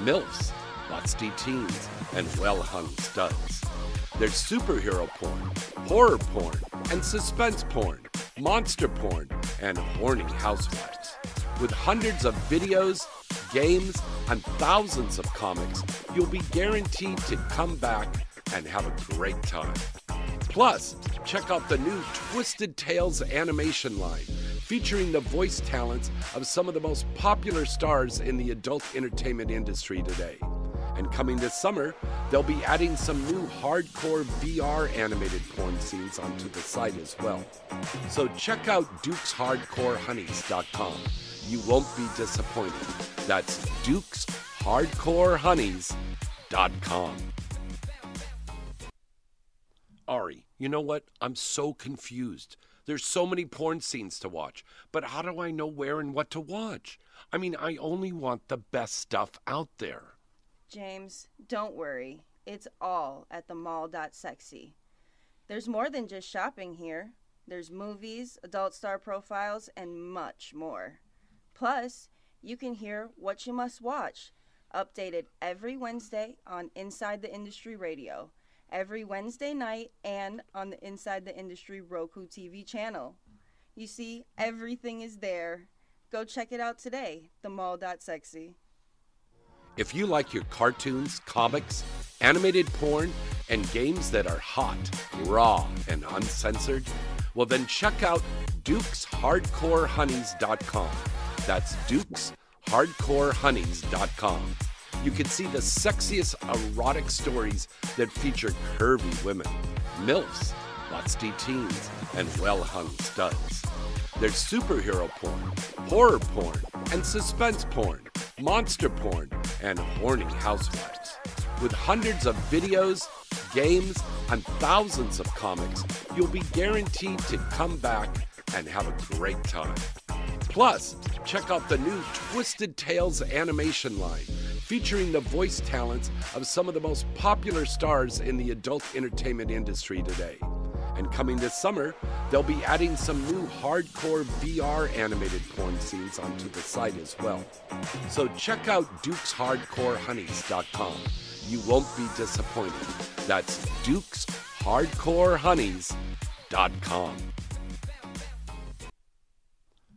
MILFs, busty teens, and well-hung studs. There's superhero porn, horror porn, and suspense porn, monster porn, and horny housewives. With hundreds of videos, games, and thousands of comics, you'll be guaranteed to come back and have a great time. Plus, check out the new Twisted Tales animation line, featuring the voice talents of some of the most popular stars in the adult entertainment industry today. And coming this summer, they'll be adding some new hardcore VR animated porn scenes onto the site as well. So check out dukeshardcorehoneys.com. You won't be disappointed. That's dukeshardcorehoneys.com. Ari, you know what? I'm so confused. There's so many porn scenes to watch, but how do I know where and what to watch? I mean, I only want the best stuff out there. James, don't worry. It's all at the mall.sexy. There's more than just shopping here. There's movies, adult star profiles, and much more. Plus, you can hear what you must watch, updated every Wednesday on Inside the Industry Radio, every Wednesday night, and on the Inside the Industry Roku TV channel. You see, everything is there. Go check it out today, themall.sexy. If you like your cartoons, comics, animated porn, and games that are hot, raw, and uncensored, well then check out dukeshardcorehoneys.com. That's dukeshardcorehoneys.com. You can see the sexiest erotic stories that feature curvy women, MILFs, busty teens, and well-hung studs. There's superhero porn, horror porn, and suspense porn, monster porn, and horny housewives. With hundreds of videos, games, and thousands of comics, you'll be guaranteed to come back and have a great time. Plus, check out the new Twisted Tales animation line, featuring the voice talents of some of the most popular stars in the adult entertainment industry today. And coming this summer, they'll be adding some new hardcore VR animated porn scenes onto the site as well. So check out dukeshardcorehoneys.com. You won't be disappointed. That's dukeshardcorehoneys.com.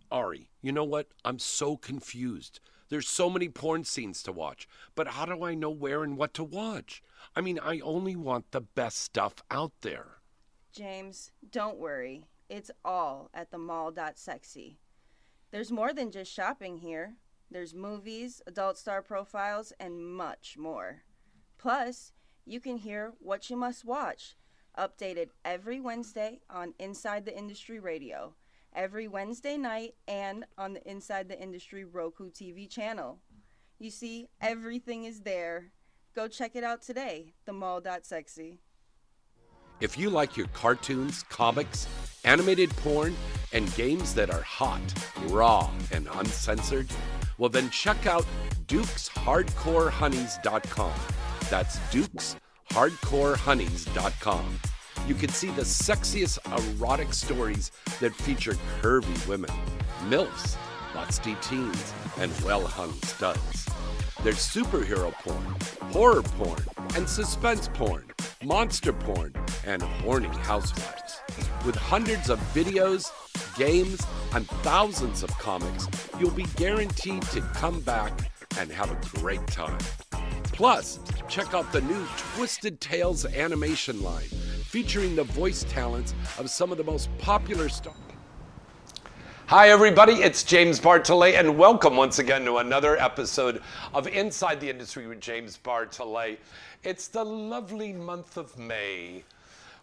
Ari, you know what? I'm so confused. There's so many porn scenes to watch, but how do I know where and what to watch? I mean, I only want the best stuff out there. James, don't worry. It's all at the mall.sexy. There's more than just shopping here. There's movies, adult star profiles, and much more. Plus, you can hear what you must watch, updated every Wednesday on Inside the Industry Radio, every Wednesday night, and on the Inside the Industry Roku TV channel. You see, everything is there. Go check it out today, themall.sexy. If you like your cartoons, comics, animated porn, and games that are hot, raw, and uncensored, well then check out dukeshardcorehoneys.com. That's dukeshardcorehoneys.com. You can see the sexiest erotic stories that feature curvy women, MILFs, busty teens, and well-hung studs. There's superhero porn, horror porn, and suspense porn, monster porn, and horny housewives. With hundreds of videos, games, and thousands of comics, you'll be guaranteed to come back and have a great time. Plus, check out the new Twisted Tales animation line, featuring the voice talents of some of the most popular stars. Hi everybody, it's James Bartolet, and welcome once again to another episode of Inside the Industry with James Bartolet. It's the lovely month of May,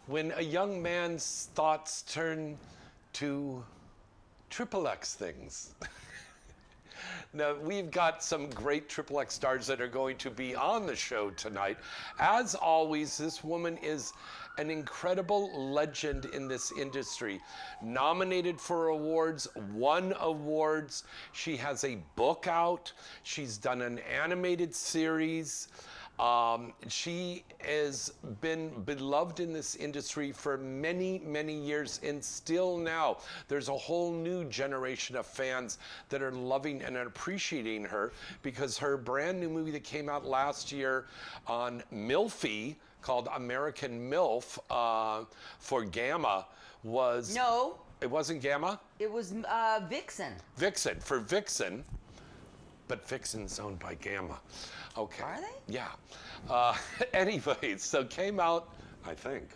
when a young man's thoughts turn to XXX things. Now, we've got some great XXX stars that are going to be on the show tonight. As always, this woman is an incredible legend in this industry. Nominated for awards, won awards. She has a book out. She's done an animated series. She has been beloved in this industry for many, many years, and still now there's a whole new generation of fans that are loving and appreciating her because her brand new movie that came out last year on Milfy called American MILF for Gamma was... No. It wasn't Gamma? It was Vixen. Vixen, for Vixen. But Vixen's owned by Gamma. Okay. Are they? Yeah. Anyways, so came out, I think.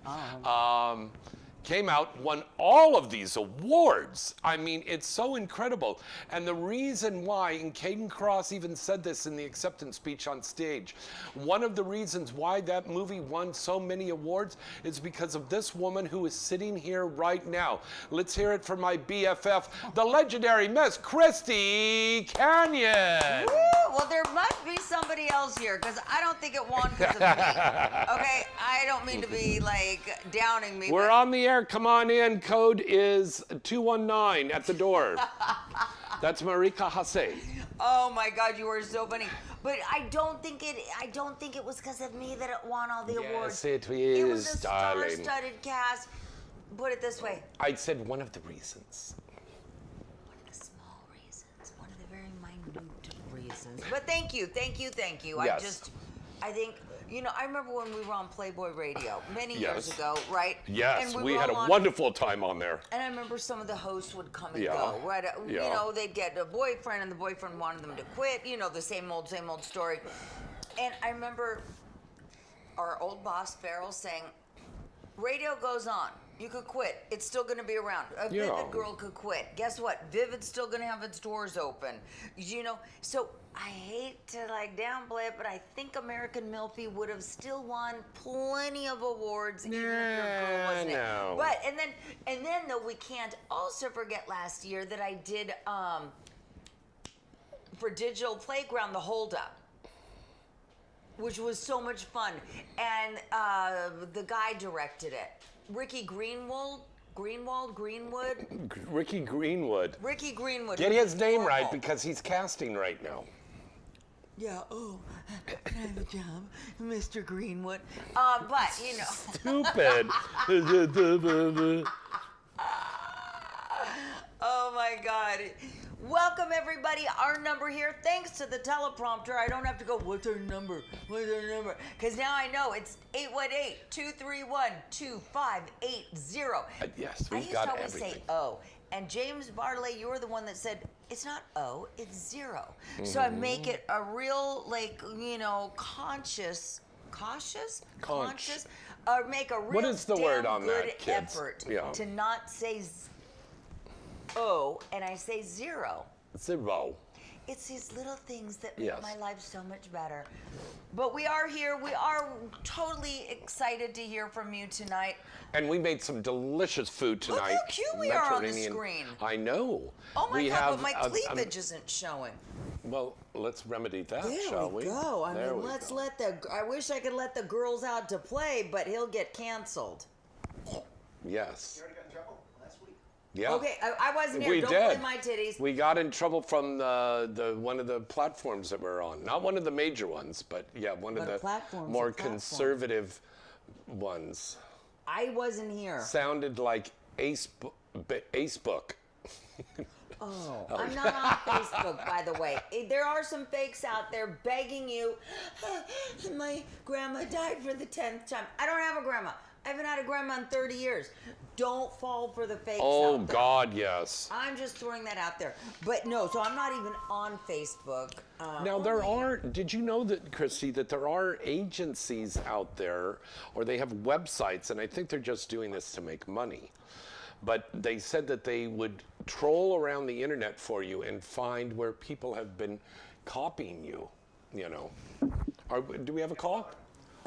Came out, won all of these awards. I mean, it's so incredible. And the reason why, and Caden Cross even said this in the acceptance speech on stage, one of the reasons why that movie won so many awards is because of this woman who is sitting here right now. Let's hear it for my BFF, the legendary Miss Christy Canyon. Woo! Well, there must be somebody else here because I don't think it won because of me. Okay, I don't mean to be like downing me. We're on the air. Come on in. Code is 219 at the door. That's Marika Hasse. Oh my God, you are so funny. But I don't think it was because of me that it won all the awards. Yes, it It was is, a darling. star-studded cast. Put it this way. I said one of the reasons. One of the small reasons. One of the very minute reasons. But thank you. Yes. I think, I remember when we were on Playboy Radio many years Yes. ago, right? Yes, And we were had a all on- wonderful time on there. And I remember some of the hosts would come and Yeah. go, right? Yeah. They'd get a boyfriend and the boyfriend wanted them to quit, the same old story. And I remember our old boss, Farrell, saying, radio goes on. You could quit. It's still going to be around. A Yeah. Vivid girl could quit. Guess what? Vivid's still going to have its doors open. So I hate to downplay it, but I think American Milfy would have still won plenty of awards even if your girl wasn't it. No. But and then though we can't also forget last year that I did for Digital Playground the Hold Up, which was so much fun, and the guy directed it. Ricky Greenwood. Ricky Greenwood. Get Ricky his name right Greenwood. because he's casting right now. Yeah, can I have a job, Mr. Greenwood? But, Stupid. Oh my God. Welcome everybody. Our number here, thanks to the teleprompter, I don't have to go, what's our number? Because now I know it's 818-231-2580. Yes, I we've used got to always everything. say O. And James Bartley, you were the one that said, it's not O, it's 0. So I make it a real, conscious, make a real What is the damn word on good that, kids? effort Yeah. to not say O, and I say 0. 0. It's these little things that make Yes. my life so much better. But we are here. We are totally excited to hear from you tonight. And we made some delicious food tonight. Look how cute we are on the Mediterranean- screen. I know. Oh my we God, have but my cleavage isn't showing. well, let's remedy that, There shall we we? go. I There mean, we let's go. let I wish I could let the girls out to play, but he'll get canceled. Yes. You already got in trouble last week. Yeah. Okay, I wasn't here. We Don't did. play my titties. We got in trouble from the one of the platforms that we're on. Not one of the major ones, but yeah, one of But a the platform's a more platform. conservative ones. I wasn't here. Sounded like Acebook. Oh, I'm not on Facebook, by the way. There are some fakes out there begging you. My grandma died for the 10th time. I don't have a grandma. I haven't had a grandma in 30 years. Don't fall for the fakes Oh out there. God, yes. I'm just throwing that out there. But no, so I'm not even on Facebook. Now did you know that, Christy, that there are agencies out there, or they have websites, and I think they're just doing this to make money. But they said that they would troll around the internet for you and find where people have been copying you, Do we have a call?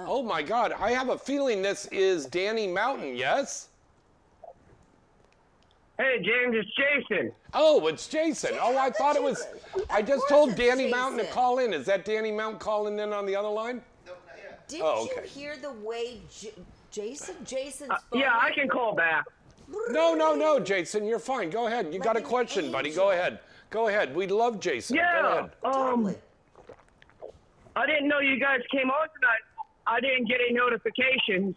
Oh my God, I have a feeling this is Danny Mountain, yes? Hey, James, it's Jason. Oh, it's Jason. Oh, I thought it was. I just course told it's Danny Mountain to Jason. call in. Is that Danny Mountain calling in on the other line? No, not yet. Did Oh, you okay. hear the way Jason's Yeah, I can call back. No, Jason, you're fine. Go ahead. You got a an question, buddy. angel. Go ahead. Go ahead. We love Jason. Go Yeah. ahead. Totally. I didn't know you guys came on tonight. I didn't get any notifications.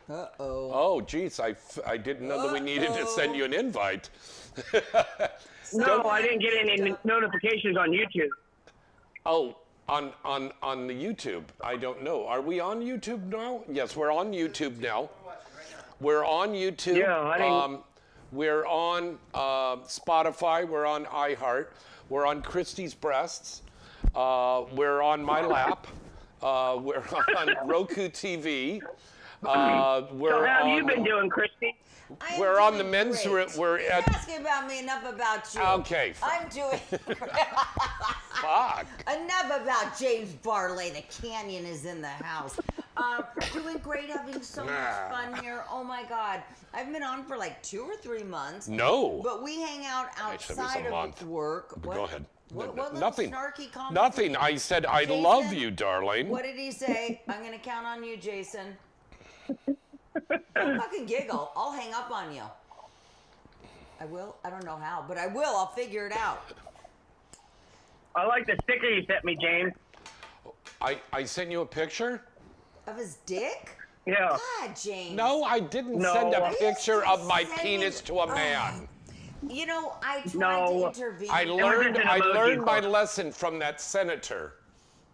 Uh-oh. Oh, geez, I didn't know that we needed to send you an invite. No, I didn't get any notifications on YouTube. Oh, on the YouTube, I don't know. Are we on YouTube now? Yes, we're on YouTube now. We're on YouTube. Yeah, I didn't. We're on Spotify. We're on iHeart. We're on Christie's Breasts. We're on my lap. We're on Roku TV. So how have you been doing, Christy? We're on the men's room. We're You're at. asking about me, enough about you. Okay. I'm doing Fuck. enough about James Barley. The canyon is in the house. Doing great, having so much fun here. Oh my God, I've been on for like 2 or 3 months. No. But we hang out Actually, it was a outside month. of work. But go ahead. What little Nothing. snarky comment? Nothing. I said I Jason? love you, darling. What did he say? I'm gonna count on you, Jason. Don't fucking giggle. I'll hang up on you. I will. I don't know how, but I will. I'll figure it out. I like the sticker you sent me, James. I sent you a picture? Of his dick? Yeah. God, James. No, I didn't No. send a Please picture of my send penis me- to a man. You know, I tried No. to intervene. I was learned just an I emoji learned my book. lesson from that senator.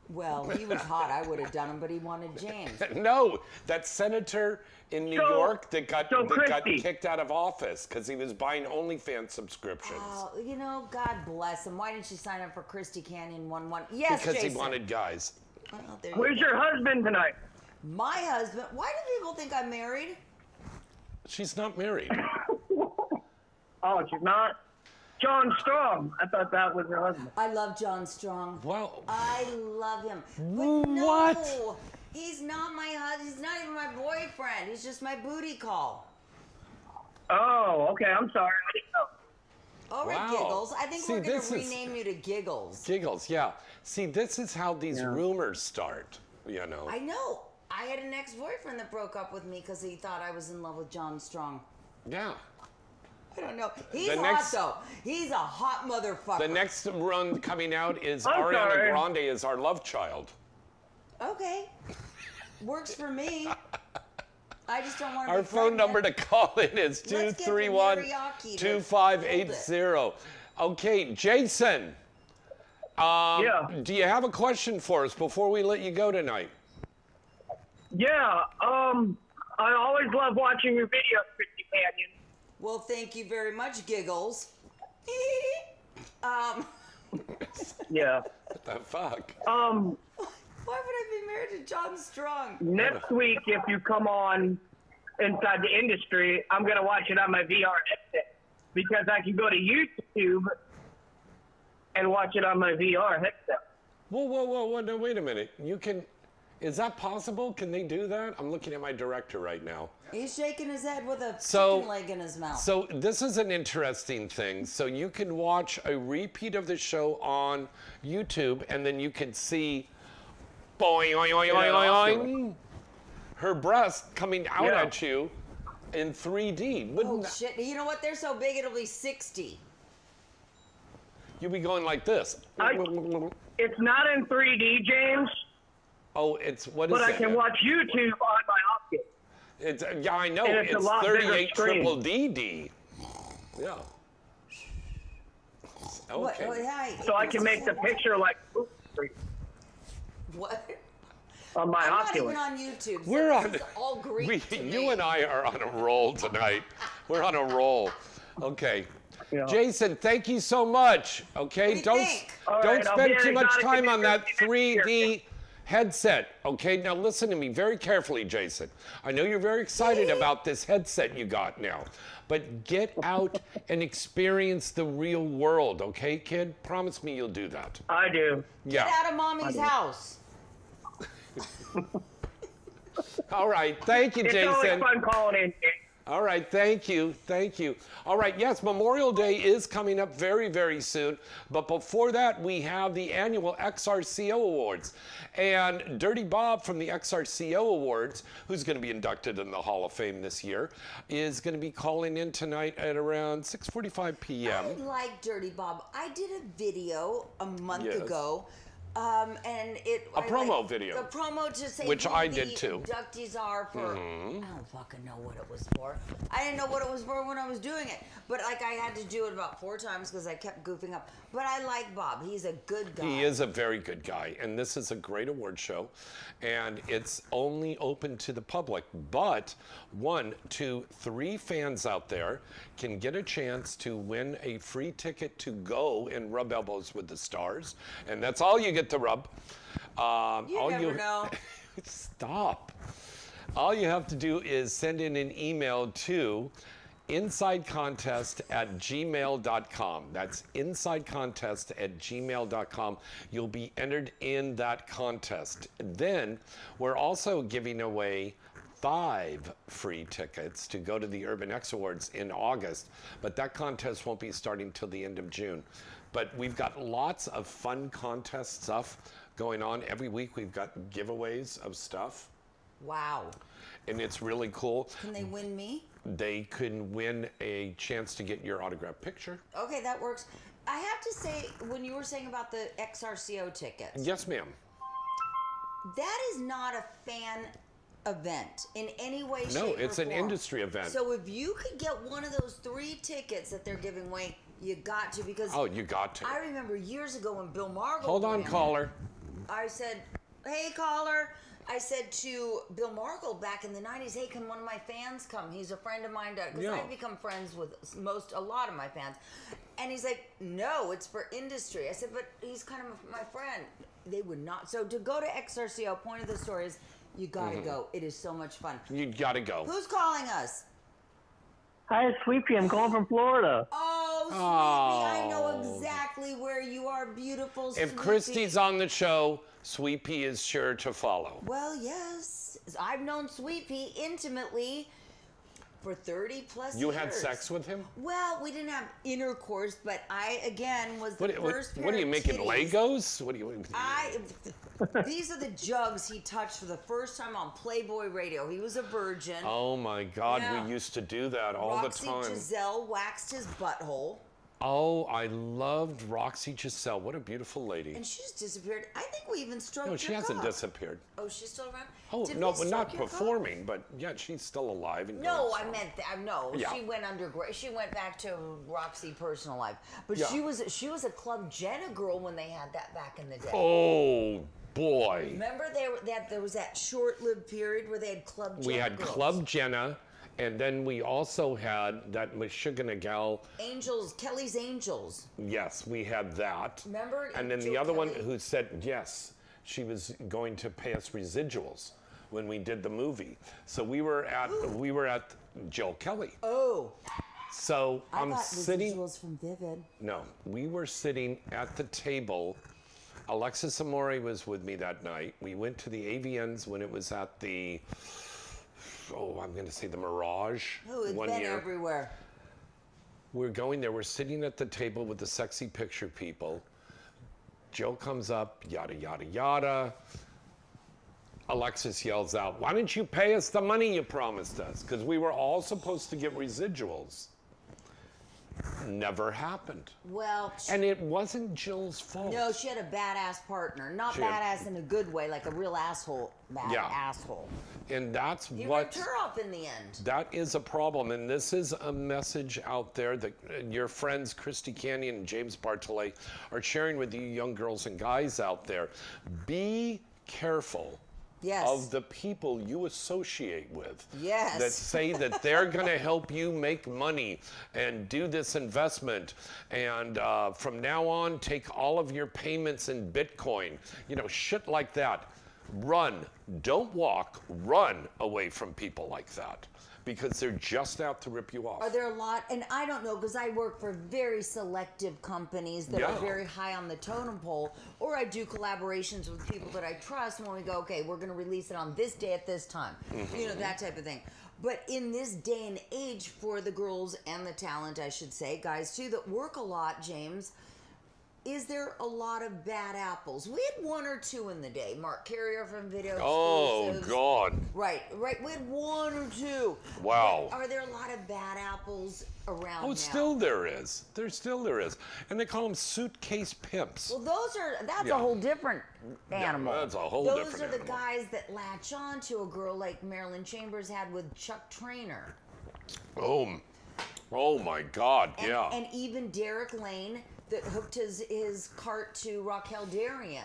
Well, he was hot. I would have done him, but he wanted James. No, that senator in New So- York that got Christy. kicked out of office because he was buying OnlyFans subscriptions. Oh, you know, God bless him. Why didn't you sign up for Christy Canyon 11? Yes, because Jason. he wanted guys. Oh, there you Where's go. your husband tonight? My husband. Why do people think I'm married? She's not married. Oh, she's not? John Strong. I thought that was her husband. I love John Strong. Well, I love him. But no, What? he's not my husband. He's not even my boyfriend. He's just my booty call. Oh, okay. I'm sorry. I didn't know. All right, Wow. Giggles. I think See, we're going this to is- rename you to Giggles. giggles, yeah. See, this is how these rumors start, you know. I know. I had an ex-boyfriend that broke up with me because he thought I was in love with John Strong. Yeah. I don't know. He's The hot, next- though. He's a hot motherfucker. The next run coming out is I'm Ariana sorry. Grande is our love child. Okay. Works for me. I just don't want to Our be phone pregnant. number to call in is Let's get the 231-2580. teriyaki to Okay, Jason. Yeah. Do you have a question for us before we let you go tonight? Yeah. I always love watching your videos, Christy Canyon. Well, thank you very much, Giggles. Yeah. What the fuck? Why would I be married to John Strong? Next week, if you come on inside the industry, I'm going to watch it on my VR headset because I can go to YouTube and watch it on my VR headset. Whoa, no, wait a minute. You can, is that possible? Can they do that? I'm looking at my director right now. He's shaking his head with a So- chicken leg in his mouth. So this is an interesting thing. So you can watch a repeat of the show on YouTube and then you can see boing, oing, oing, oing, oing, oing, her breast coming out Yeah. at you in 3D. Oh, Wouldn't that- shit. You know what? They're so big, it'll be 60. you'd be going like this? It's not in 3D, James, Oh, it's, what is but I it? can watch YouTube on my Oculus. It's, yeah, I know. And it's a It's lot bigger 38 screen. triple DD. Yeah. What? Okay. Oh, yeah, So I can make the picture like What? on my I'm not Oculus. even on YouTube. So We're this on. is all Greek to You me. and I are on a roll tonight. We're on a roll. Okay. Yeah. Jason, thank you so much. Okay, What do you don't think? All don't right, I'll be spend at too much Exotic time on that University next 3D headset. Okay, now listen to me very carefully, Jason. I know you're very excited about this headset you got now, but get out and experience the real world. Okay, kid? Promise me you'll do that. I do. Yeah. Get out of mommy's house. All right. Thank you, It's always Jason. fun calling in, James. All right, thank you, thank you. All right, yes, Memorial Day is coming up very, very soon, but before that, we have the annual XRCO Awards. And Dirty Bob from the XRCO Awards, who's going to be inducted in the Hall of Fame this year, is going to be calling in tonight at around 6:45 p.m. I like Dirty Bob. I did a video a month Yes. ago And it A promo video. A promo to say which who I the did too. inductees are for. I don't fucking know what it was for. I didn't know what it was for when I was doing it, but like I had to do it about 4 times because I kept goofing up. But I like Bob. He's a good guy. He is a very good guy, and this is a great award show, and it's only open to the public. But 1, 2, 3 fans out there can get a chance to win a free ticket to go and rub elbows with the stars, and that's all you get to rub. You never know. Stop. All you have to do is send in an email to insidecontest@gmail.com. That's insidecontest@gmail.com. You'll be entered in that contest. Then we're also giving away 5 free tickets to go to the Urban X Awards in August, but that contest won't be starting till the end of June. But we've got lots of fun contest stuff going on. Every week we've got giveaways of stuff. Wow. And it's really cool. Can they win me? They can win a chance to get your autographed picture. Okay, that works. I have to say, when you were saying about the XRCO tickets. Yes, ma'am. That is not a fan event in any way, shape, or No, form. it's an industry event. So if you could get one of those 3 tickets that they're giving away, you got to, because Oh, you got to. I remember years ago when Bill Margold Hold on, ran it, caller. I said, hey, caller. I said to Bill Margold back in the 90s, hey, can one of my fans come? He's a friend of mine. Because Yeah. I've become friends with a lot of my fans. And he's like, no, it's for industry. I said, but he's kind of my friend. They would not. So to go to XRCO, point of the story is, you got to go. It is so much fun. You got to go. Who's calling us? Hi, it's Sweepy. I'm calling from Florida. Oh, Sweepy, I know exactly where you are, beautiful Sweepy. If Christy's on the show, Sweet Pea is sure to follow. Well, yes. I've known Sweet Pea intimately for 30 plus years. You had sex with him? Well, we didn't have intercourse, but I, again, was the What first are you pair of making, titties. Legos? What are you... These are the jugs he touched for the first time on Playboy Radio. He was a virgin. Oh my God, Yeah. we used to do that all Roxy the time. Giselle waxed his butthole. Oh, I loved Roxy Giselle. What a beautiful lady. And she just disappeared. I think we even stroked No, she her hasn't cock. disappeared. Oh, she's still around? Oh, Did no, we but not stroke your cock? performing, but yeah, she's still alive and No, going I meant no. Yeah. She went She went back to Roxy personal life, but Yeah. she was a Club Jenna girl when they had that back in the day. Oh, boy. Remember there was that short-lived period where they had Club Jenna. We had girls. Club Jenna, and then we also had that Michigan gal. Angels, Kelly's Angels. Yes, we had that. Remember? And then Joe the other one Kelly? who said yes, she was going to pay us residuals when we did the movie. So we were at Jill Kelly. Oh, So I I'm got sitting. residuals from Vivid. No, we were sitting at the table. Alexis Amore was with me that night. We went to the AVNs when it was at the, I'm going to say the Mirage Oh, it's one been year. everywhere. We're going there. We're sitting at the table with the sexy picture people. Joe comes up, yada, yada, yada. Alexis yells out, why didn't you pay us the money you promised us? Because we were all supposed to get residuals. Never happened. Well, And it wasn't Jill's fault. no, she had a badass partner. Not She had- badass in a good way, like a real asshole. Yeah. Asshole. And that's He what... ripped her off in the end. That is a problem, and this is a message out there that your friends Christy Canyon and James Bartolet are sharing with you young girls and guys out there. Be careful Yes. of the people you associate with Yes. that say that they're going to help you make money and do this investment, and from now on take all of your payments in Bitcoin, shit like that. Run, don't walk, run away from people like that, because they're just out to rip you off. Are there a lot? And I don't know, because I work for very selective companies that Yeah. are very high on the totem pole, or I do collaborations with people that I trust when we go, okay, we're going to release it on this day at this time. That type of thing. But in this day and age, for the girls and the talent, I should say, guys too, that work a lot, James, is there a lot of bad apples? We had one or two in the day. Mark Carrier from Video Oh, Exclusives. God. Right. We had one or two. Wow. But are there a lot of bad apples around Oh, now? still there is. There is. And they call them suitcase pimps. Well, that's Yeah. a whole different animal. that's a whole Those different are the animal. guys that latch on to a girl like Marilyn Chambers had with Chuck Traynor. Oh my God, And, yeah. and even Derek Lane that hooked his cart to Raquel Darrian.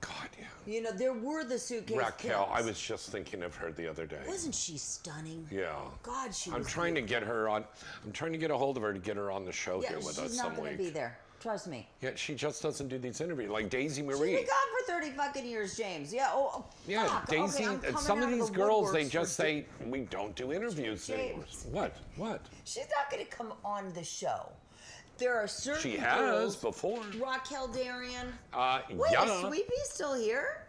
God, yeah. You know, there were the suitcase Raquel, I pimps. was just thinking of her the other day. Wasn't she stunning? Yeah. God, she I'm was trying to get her on. I'm trying to get a hold of her to get her on the show Yeah, here with us she's some not going week. to be there. Trust me. Yeah, she just doesn't do these interviews like Daisy She's Marie. been gone for 30 fucking years, James. Yeah. Oh, Yeah, fuck. Daisy. Okay, I'm coming some of out these the girls, they woodworks just for say we don't do interviews anymore. James. What? She's not going to come on the show. There are certain She has girls, before. Raquel Darrian. Yeah. Wait, is Sweepy still here?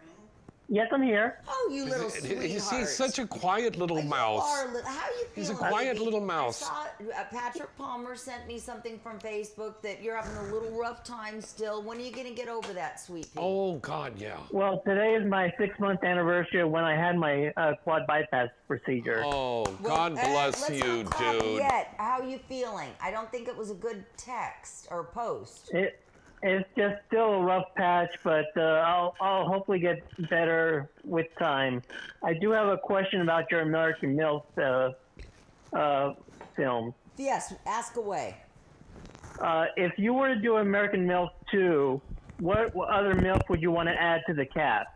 Yes, I'm here. Oh, you little sweetheart. He's such a quiet little mouse. How are you feeling? He's a quiet baby? little mouse. I saw Patrick Palmer sent me something from Facebook that you're having a little rough time still. When are you going to get over that, sweet pea? Oh God, yeah. Well, today is my 6-month anniversary of when I had my quad bypass procedure. Oh, Well, God bless let's you, not call dude. Yet. How are you feeling? I don't think it was a good text or post. It's just still a rough patch, but I'll hopefully get better with time. I do have a question about your American MILF film. Yes, ask away. If you were to do American MILF 2, what other MILF would you want to add to the cast?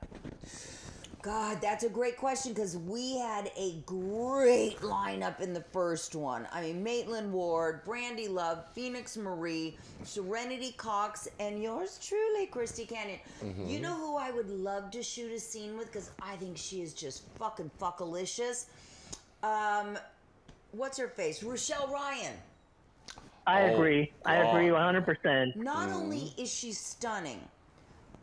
God, that's a great question because we had a great lineup in the first one. I mean, Maitland Ward, Brandy Love, Phoenix Marie, Serenity Cox, and yours truly, Christy Canyon. You know who I would love to shoot a scene with because I think she is just fucking fuckalicious? What's her face? Rochelle Ryan. I agree. I agree 100%. Not only is she stunning,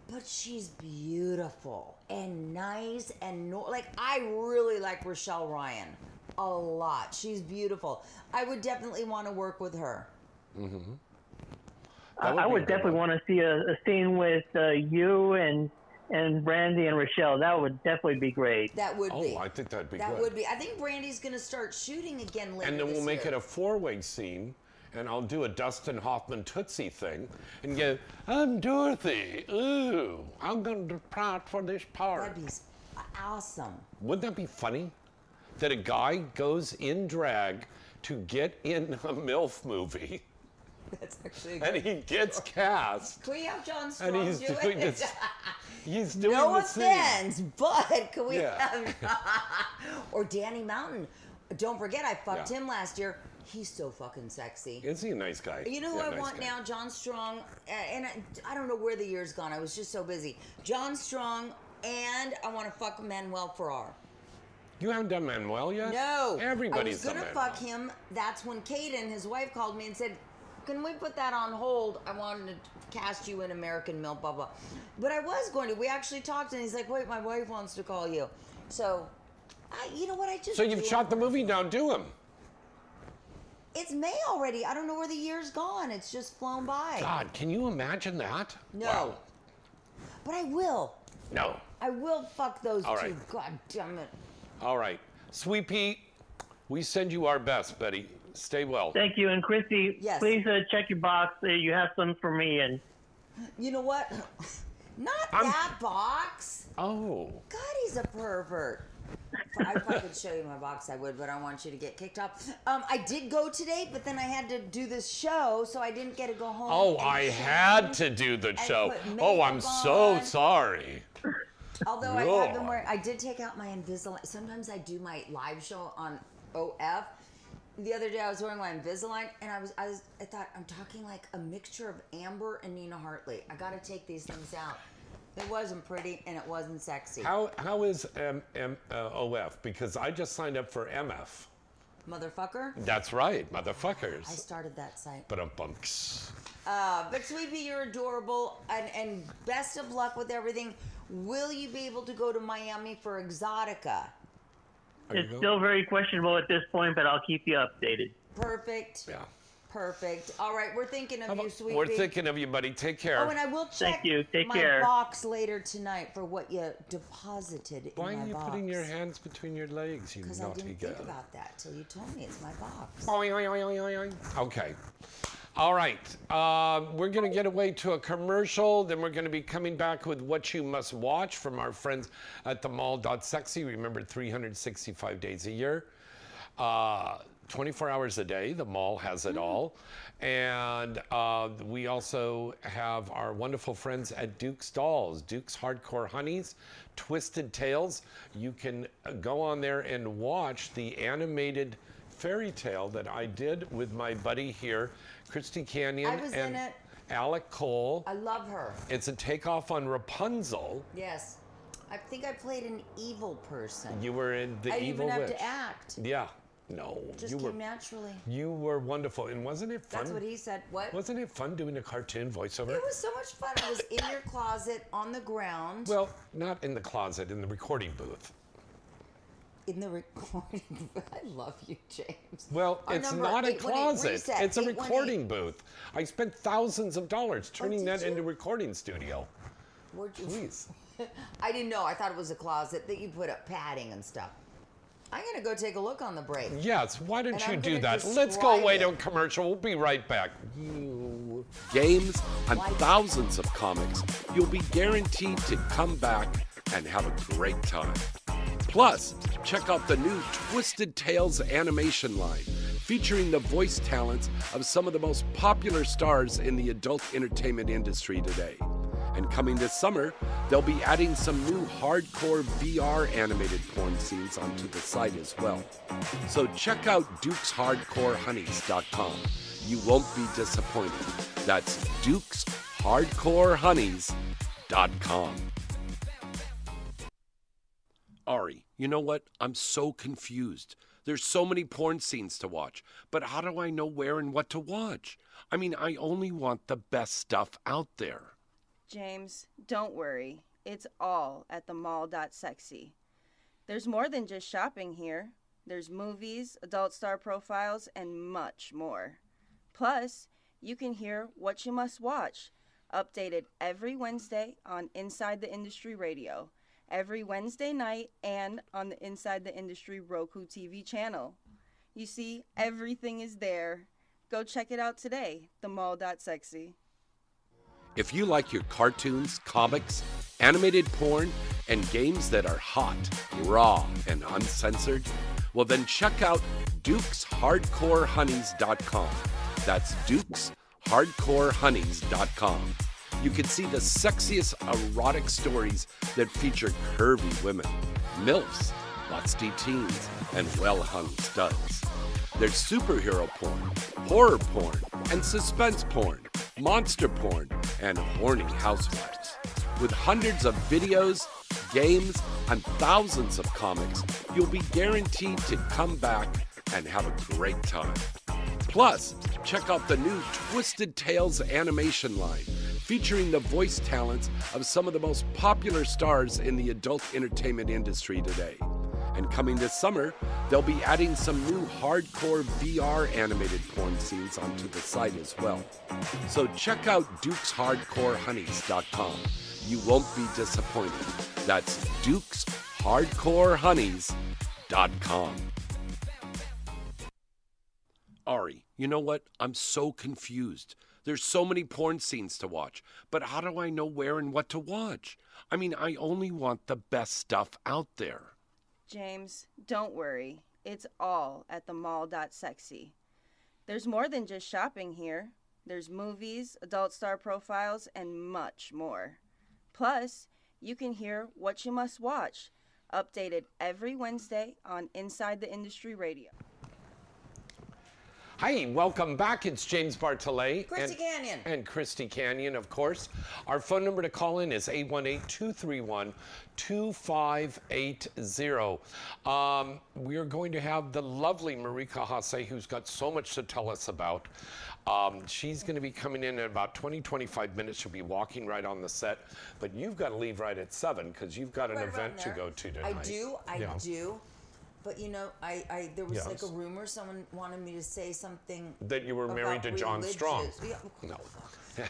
but she's beautiful and nice and I really like Rochelle Ryan a lot. She's beautiful. I would definitely want to work with her. I would definitely want to see a scene with you and Brandy and Rochelle. That would definitely be great. That would be. Oh, I think that'd be That good. would be. I think Brandy's going to start shooting again later And then we'll this make year. it a 4-way scene, and I'll do a Dustin Hoffman Tootsie thing, and go, I'm Dorothy. Ooh, I'm going to depart for this part. That'd be awesome. Wouldn't that be funny? That a guy goes in drag to get in a MILF movie, That's actually and he gets cast, Can we have John Strong and he's do doing it? this. He's doing No the scene. offense, but can we Yeah. have or Danny Mountain? Don't forget, I fucked Yeah. him last year. He's so fucking sexy. Is he a nice guy? You know who Yeah, I nice want guy. now? John Strong. And I don't know where the year's gone. I was just so busy. John Strong, and I want to fuck Manuel Ferrar. You haven't done Manuel yet? No. Everybody's I was done gonna Manuel. fuck him. That's when Kaden, his wife, called me and said, "Can we put that on hold? I wanted to cast you in American Milk, blah blah." But I was going to. We actually talked, and he's like, "Wait, my wife wants to call you." So, you know what? I just So you've shot the movie, now do him. It's May already. I don't know where the year's gone. It's just flown by. God, can you imagine that? No. Wow. But I will. No. I will fuck those All two. right. God damn it. All right. Sweet Pea, we send you our best, Betty. Stay well. Thank you. And Christy, Yes. please check your box. You have some for me. And You know what? Not I'm- that box. Oh. God, he's a pervert. If I could show you my box, I would, but I want you to get kicked off. I did go today, but then I had to do this show, so I didn't get to go home. Oh, and I change had to do the and show. put Oh, I'm makeup so on. sorry. Although I have been God. wearing, I did take out my Invisalign. Sometimes I do my live show on OF. The other day I was wearing my Invisalign, and I thought I'm talking like a mixture of Amber and Nina Hartley. I got to take these things out. It wasn't pretty and it wasn't sexy. How is OF? Because I just signed up for MF. Motherfucker. That's right, I motherfuckers. started that site. But bunks. But Sweetie, you're adorable, and best of luck with everything. Will you be able to go to Miami for Exotica? it's still very questionable at this point, but I'll keep you updated. Perfect. Yeah. Perfect. All right, we're thinking of you, sweetie. We're thinking of you, buddy. Take care. Oh, and I will check Thank you. Take my care. box later tonight for what you deposited Why in are my you box. putting your hands between your legs, you Because I naughty didn't girl? think about that till you told me it's my box. Oing, oing, oing, oing, oing. Okay. All right. We're going to get away to a commercial. Then we're going to be coming back with what you must watch from our friends at the mall.sexy. Remember, 365 days a year. 24 hours a day. The mall has it all. And we also have our wonderful friends at Duke's Dolls, Duke's Hardcore Honeys, Twisted Tales. You can go on there and watch the animated fairy tale that I did with my buddy here, Christy Canyon, I was and in it. Alec Cole. I love her. It's a takeoff on Rapunzel. Yes. I think I played an evil person. You were in the I didn't evil even have witch. to act. Yeah. No. Just you came were naturally. You were wonderful. And wasn't it fun? That's what he said. What? Wasn't it fun doing a cartoon voiceover? It was so much fun. I was in your closet on the ground. Well, not in the closet, in the recording booth. In the recording. I love you, James. Well, Our it's number, not a 818, closet. reset, It's a 818. recording booth. I spent thousands of dollars turning did that you? into a recording studio. Where'd you- Please. I didn't know. I thought it was a closet that you put up padding and stuff. I'm going to go take a look on the break. Yes, why don't And you I'm do gonna that? Let's go describe away it. to a commercial. We'll be right back. You. Games and Like- thousands of comics, you'll be guaranteed to come back and have a great time. Plus, check out the new Twisted Tales animation line, featuring the voice talents of some of the most popular stars in the adult entertainment industry today. And coming this summer, they'll be adding some new hardcore VR animated porn scenes onto the site as well. So check out dukeshardcorehoneys.com. You won't be disappointed. That's dukeshardcorehoneys.com. Ari, you know what? I'm so confused. There's so many porn scenes to watch, but how do I know where and what to watch? I mean, I only want the best stuff out there. James, don't worry. It's all at the mall.sexy. There's more than just shopping here. There's movies, adult star profiles, and much more. Plus, you can hear what you must watch, updated every Wednesday on Inside the Industry Radio, every Wednesday night, and on the Inside the Industry Roku TV channel. You see, everything is there. Go check it out today, themall.sexy. If you like your cartoons, comics, animated porn, and games that are hot, raw, and uncensored, well then check out dukeshardcorehoneys.com. That's dukeshardcorehoneys.com. You can see the sexiest erotic stories that feature curvy women, MILFs, lusty teens, and well-hung studs. There's superhero porn, horror porn, and suspense porn, monster porn, and horny housewives. With hundreds of videos, games, and thousands of comics, you'll be guaranteed to come back and have a great time. Plus, check out the new Twisted Tales animation line, featuring the voice talents of some of the most popular stars in the adult entertainment industry today. And coming this summer, they'll be adding some new hardcore VR animated porn scenes onto the site as well. So check out dukeshardcorehoneys.com. You won't be disappointed. That's dukeshardcorehoneys.com. Ari, you know what? I'm so confused. There's so many porn scenes to watch, but how do I know where and what to watch? I mean, I only want the best stuff out there. James, don't worry. It's all at the mall.sexy. There's more than just shopping here. There's movies, adult star profiles, and much more. Plus, you can hear what you must watch, updated every Wednesday on Inside the Industry Radio. Hi, welcome back. It's James Bartolet. Christy Canyon. And Christy Canyon, of course. Our phone number to call in is 818-231-2580. We are going to have the lovely Marika Hasse, who's got so much to tell us about. She's going to be coming in about 20-25 minutes. She'll be walking right on the set. But you've got to leave right at 7 because you've got an Right around event to there. go to tonight. I do. But you know, I there was like Yes. a rumor someone wanted me to say something That you were married to about John Strong. religious- Yeah, No.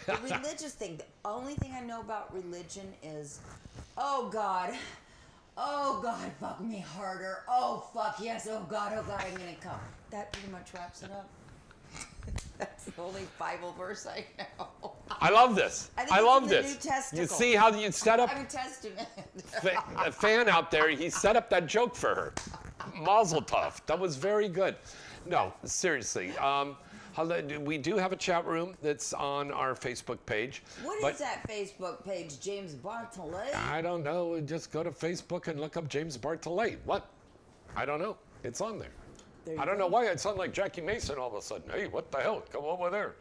the religious thing. The only thing I know about religion is, oh God, fuck me harder. Oh fuck yes. Oh God, I'm gonna come. That pretty much wraps it up. That's the only Bible verse I know. I love this. I think I it's love in the this. New Testament. You see how you set up I'm a testament. a fan out there? He set up that joke for her. Mazel tov. That was very good. No, seriously. We do have a chat room that's on our Facebook page. What is that Facebook page, James Bartolet? I don't know. Just go to Facebook and look up James Bartolet. What? I don't know. It's on there. I don't know why I sound like Jackie Mason all of a sudden. Hey, what the hell? Come over there.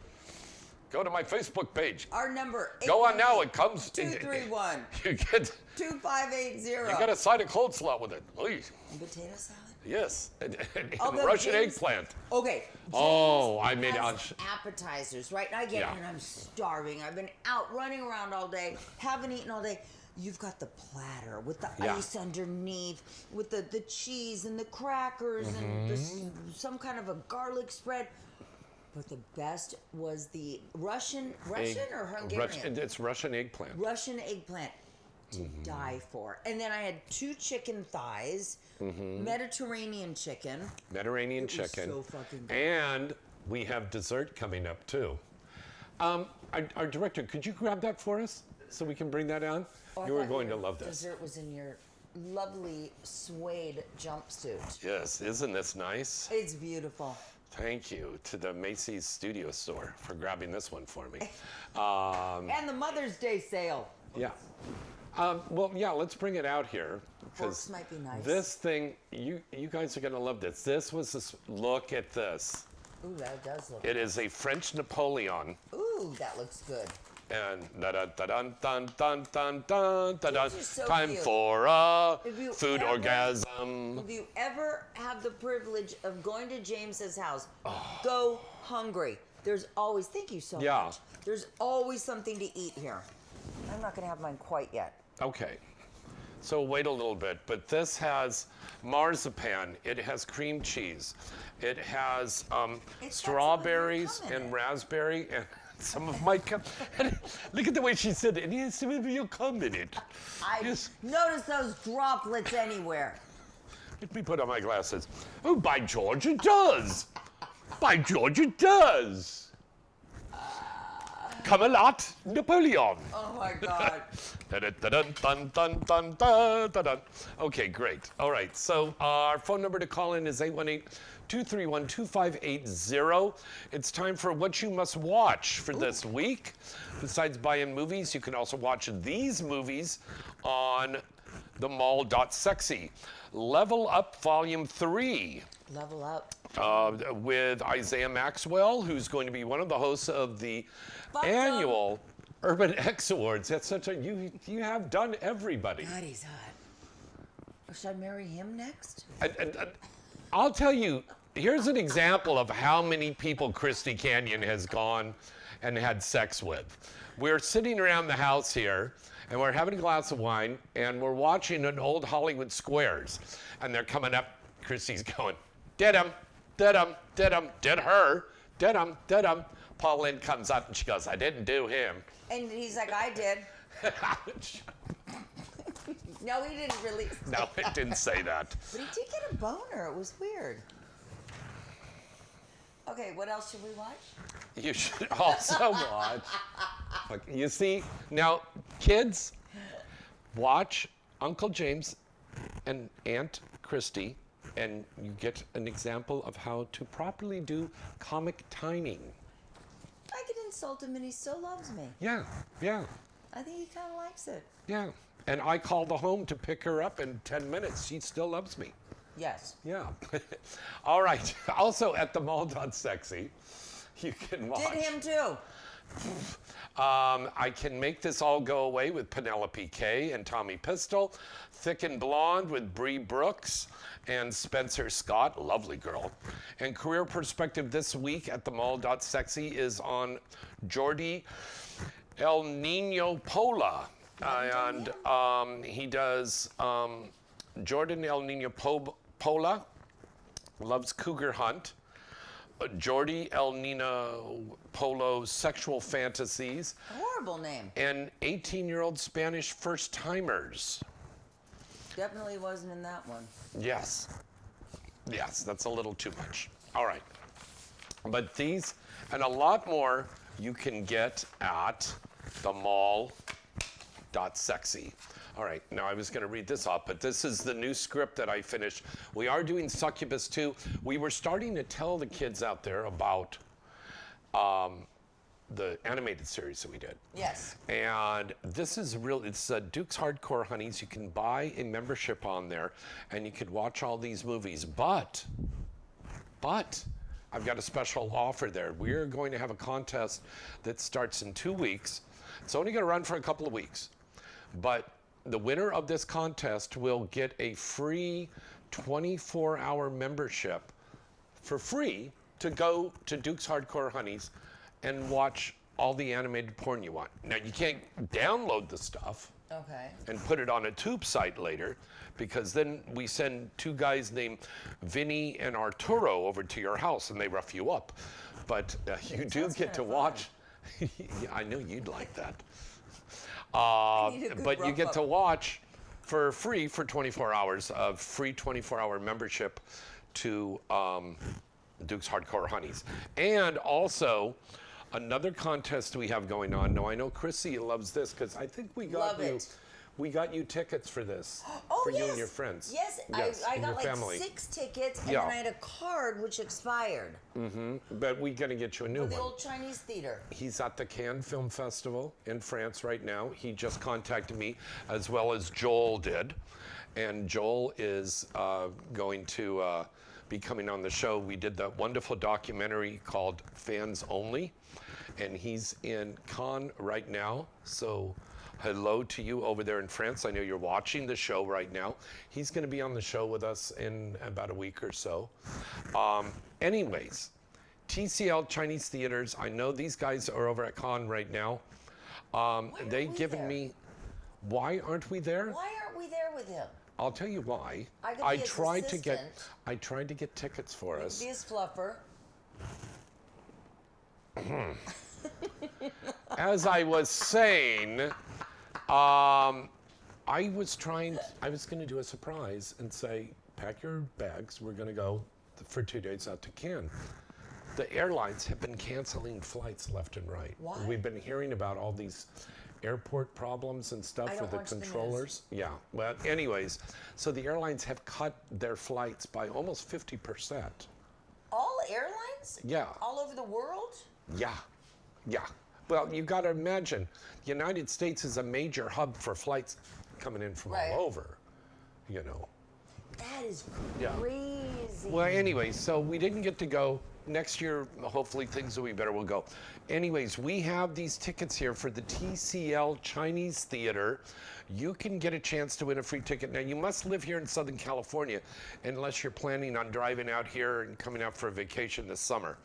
Go to my Facebook page. Our number. Go on now. It comes. 231 You get. 2580. You got a side of coleslaw with it. Oy. And potato salad. Yes. And Although Russian James- eggplant. Okay. Oh, I made has appetizers, right? I get Yeah. it and I'm starving. I've been out running around all day, haven't eaten all day. You've got the platter with the Yeah. ice underneath, with the cheese and the crackers and some kind of a garlic spread. But the best was the Russian or Hungarian? It's Russian eggplant. Russian eggplant to die for. And then I had 2 chicken thighs, Mediterranean chicken. Mediterranean It was chicken. so fucking good. And we have dessert coming up too. Our director, could you grab that for us so we can bring that on? Oh, I You were thought going to your love this. Dessert was in your lovely suede jumpsuit. Yes, isn't this nice? It's beautiful. Thank you to the Macy's Studio Store for grabbing this one for me. And the Mother's Day sale. Yeah. Well, yeah, let's bring it out here. Forks might be nice. This thing, you guys are going to love this. This was this, look at this. Ooh, that does look. It is a French Napoleon. Ooh, that looks good. And da-da-da-dun-dun-dun-dun-dun-dun. These are so Time cute. for a If you food ever- orgasm. If you ever have the privilege of going to James's house, go hungry. There's always, thank you so Yeah. much. There's always something to eat here. I'm not going to have mine quite yet. Okay. So wait a little bit, but this has marzipan. It has cream cheese. It has strawberries come in and it. raspberry, and some of my come. Look at the way she said it. And yes, some of you come in it. I Yes. notice those droplets anywhere. Let me put on my glasses. Oh, by George, it does. By George, it does. Camelot Napoleon. Oh my God. Dun-dun-dun-dun-dun-dun-dun. Okay, great. All right, so our phone number to call in is 818-231-2580. It's time for what you must watch for this week. Besides buying movies, you can also watch these movies on themall.sexy. Level Up Volume 3. Level up. With Isaiah Maxwell, who's going to be one of the hosts of the Fuck annual Urban X Awards. That's such a you have done everybody. God, he's hot. Should I marry him next? And I'll tell you, here's an example of how many people Christy Canyon has gone and had sex with. We're sitting around the house here, and we're having a glass of wine, and we're watching an old Hollywood Squares, and they're coming up. Christy's going, did him, did him, did him, did her, did him, did him. Pauline comes up and she goes, I didn't do him. And he's like, I did. No, he didn't really. No, it didn't say that. But he did get a boner. It was weird. Okay, what else should we watch? You should also watch. You see, now, kids, watch Uncle James and Aunt Christy, and you get an example of how to properly do comic timing. I could insult him and he still loves me. Yeah, yeah, I think he kind of likes it. yeah. And I called the home to pick her up in 10 minutes. She still loves me. Yes. Yeah. All right. Also at themall.sexy, you can watch. Did him too. I Can Make This All Go Away with Penelope Kay and Tommy Pistol. Thick and Blonde with Bree Brooks and Spencer Scott. Lovely girl. And Career Perspective this week at themall.sexy is on Jordi El Nino Pola. And he does Jordan El Nino Pola loves cougar hunt. Jordi El Nino Polo's sexual fantasies. Horrible name. And 18-year-old Spanish first-timers. Definitely wasn't in that one. Yes. Yes, that's a little too much. All right. But these and a lot more you can get at themall.sexy. All right, now I was going to read this off, but this is the new script that I finished. We are doing Succubus 2. We were starting to tell the kids out there about the animated series that we did. Yes. And this is real, it's Duke's Hardcore Honeys. You can buy a membership on there and you could watch all these movies. But, I've got a special offer there. We're going to have a contest that starts in 2 weeks. It's only going to run for a couple of weeks. But the winner of this contest will get a free 24-hour membership for free to go to Duke's Hardcore Honeys and watch all the animated porn you want. Now, you can't download the stuff and put it on a tube site later, because then we send two guys named Vinny and Arturo over to your house and they rough you up. But you do get to watch. Yeah, I know you'd like that. But you get to watch for free for 24 hours of free 24-hour membership to Duke's Hardcore Honeys. And also, another contest we have going on. Now, I know Chrissy loves this because I think we got we got you tickets for this. For you and your friends. Yes, I got like family. 6 tickets, and then I had a card which expired. But we're going to get you a new one. The old Chinese theater. He's at the Cannes Film Festival in France right now. He just contacted me, as well as Joel did. And Joel is going to be coming on the show. We did that wonderful documentary called Fans Only, and he's in Cannes right now. So hello to you over there in France. I know you're watching the show right now. He's going to be on the show with us in about a week or so. Anyways, TCL Chinese Theaters. I know these guys are over at Cannes right now. They've given me. Why aren't we there? Why aren't we there with him? I'll tell you why. I tried to get tickets for us. Be his fluffer. As I was saying, I was going to do a surprise and say, pack your bags. We're going to go for 2 days out to Cannes. The airlines have been canceling flights left and right. Why? We've been hearing about all these airport problems and stuff with the controllers. Yeah. Well, anyways, so the airlines have cut their flights by almost 50%. All airlines? Yeah. All over the world? Yeah. Yeah. Well, you got to imagine, the United States is a major hub for flights coming in from all over, you know. That is crazy. Yeah. Well, anyway, so we didn't get to go. Next year, hopefully things will be better, we'll go. Anyways, we have these tickets here for the TCL Chinese Theater. You can get a chance to win a free ticket. Now, you must live here in Southern California unless you're planning on driving out here and coming out for a vacation this summer.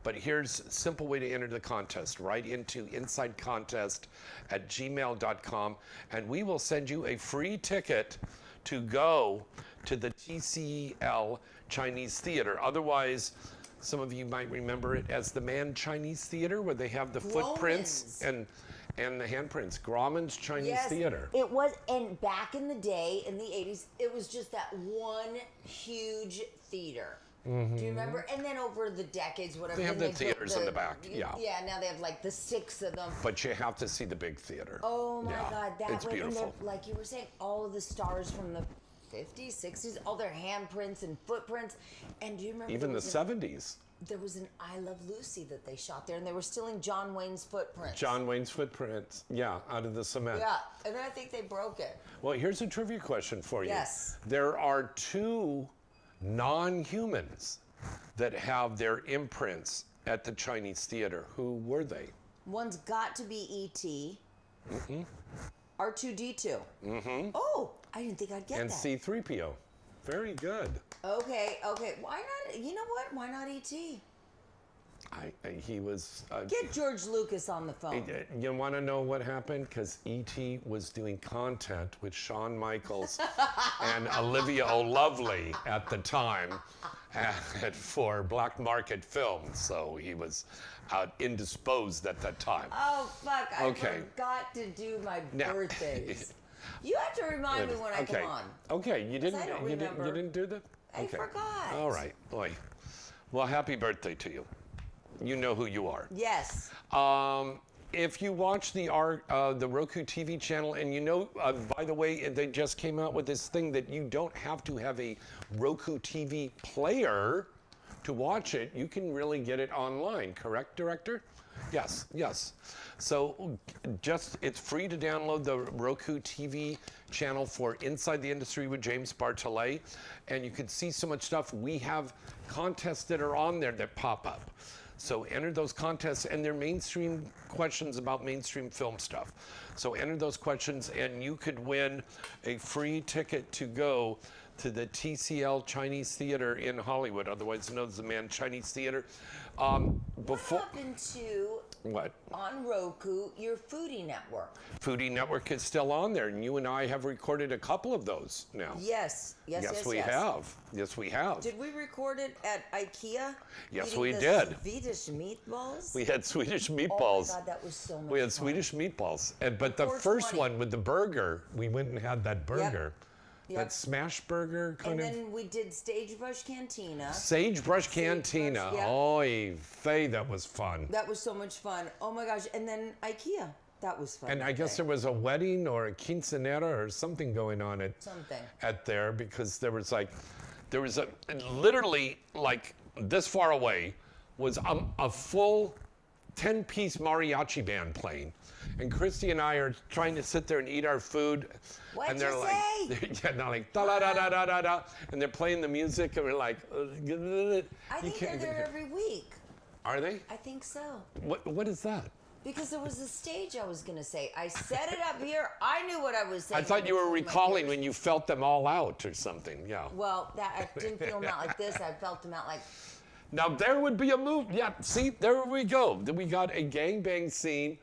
But here's a simple way to enter the contest. Write into insidecontest@gmail.com, and we will send you a free ticket to go to the TCL Chinese Theater. Otherwise, some of you might remember it as the Man Chinese Theater, where they have the footprints and the handprints. Grauman's Chinese Theater. It was, and back in the day, in the 80s, it was just that one huge theater. Do you remember? And then over the decades, whatever. They have the theaters in the back, yeah. Yeah, now they have like the 6 of them. But you have to see the big theater. Oh my God, it's beautiful. And like you were saying, all of the stars from the 50s, 60s, all their handprints and footprints. And do you remember? Even the 70s. There was an I Love Lucy that they shot there, and they were stealing John Wayne's footprints. John Wayne's footprints, yeah, out of the cement. Yeah, and then I think they broke it. Well, here's a trivia question for you. Yes. There are 2 non-humans that have their imprints at the Chinese Theater. Who were they? One's got to be E.T. R2-D2. Oh, I didn't think I'd get and that. And C-3PO. Very good. Okay. Why not? You know what? Why not E.T.? He was. Get George Lucas on the phone. You want to know what happened? Because E.T. was doing content with Shawn Michaels and Olivia O'Lovely at the time for Black Market Films. So he was indisposed at that time. Oh, fuck. I forgot to do my birthdays. You have to remind me when I come on. Okay, you didn't. I don't You remember. didn't do that. I forgot. All right, boy. Well, happy birthday to you. You know who you are. Yes. If you watch the Roku TV channel, and you know, by the way, they just came out with this thing that you don't have to have a Roku TV player to watch it. You can really get it online, correct, Director? Yes, yes. So it's free to download the Roku TV channel for Inside the Industry with James Bartolet, and you can see so much stuff. We have contests that are on there that pop up. So enter those contests, and they're mainstream questions about mainstream film stuff. So enter those questions, and you could win a free ticket to go to the TCL Chinese Theater in Hollywood, otherwise known as the Man Chinese Theater. What happened to, on Roku, your Foodie Network? Foodie Network is still on there, and you and I have recorded a couple of those now. Yes, yes, yes, we have. Yes, we have. Did we record it at IKEA? Yes, we did. Swedish meatballs? We had Swedish meatballs. Oh my God, that was so much We had fun. Swedish meatballs. But the first one with the burger, we went and had that burger. Yep. That smash burger kind of. And then we did Sagebrush Cantina. Sagebrush Cantina. Yep. Oy vey, that was fun. That was so much fun. Oh my gosh. And then IKEA. That was fun. And I guess there was a wedding or a quinceanera or something going on at there, because there was literally like this far away was a full 10-piece mariachi band playing. And Christy and I are trying to sit there and eat our food. What'd and they're you like, say? yeah, they're like, da da da da da da da, and they're playing the music, and we're like, I think they're there every week. Are they? I think so. What is that? Because there was a stage I was going to say. I set it up here. I knew what I was saying. I thought you were recalling when you felt them all out or something. Yeah. Well, I didn't feel them out like this. I felt them out like. Now there would be a move. Yeah, see, there we go. We got a gangbang scene.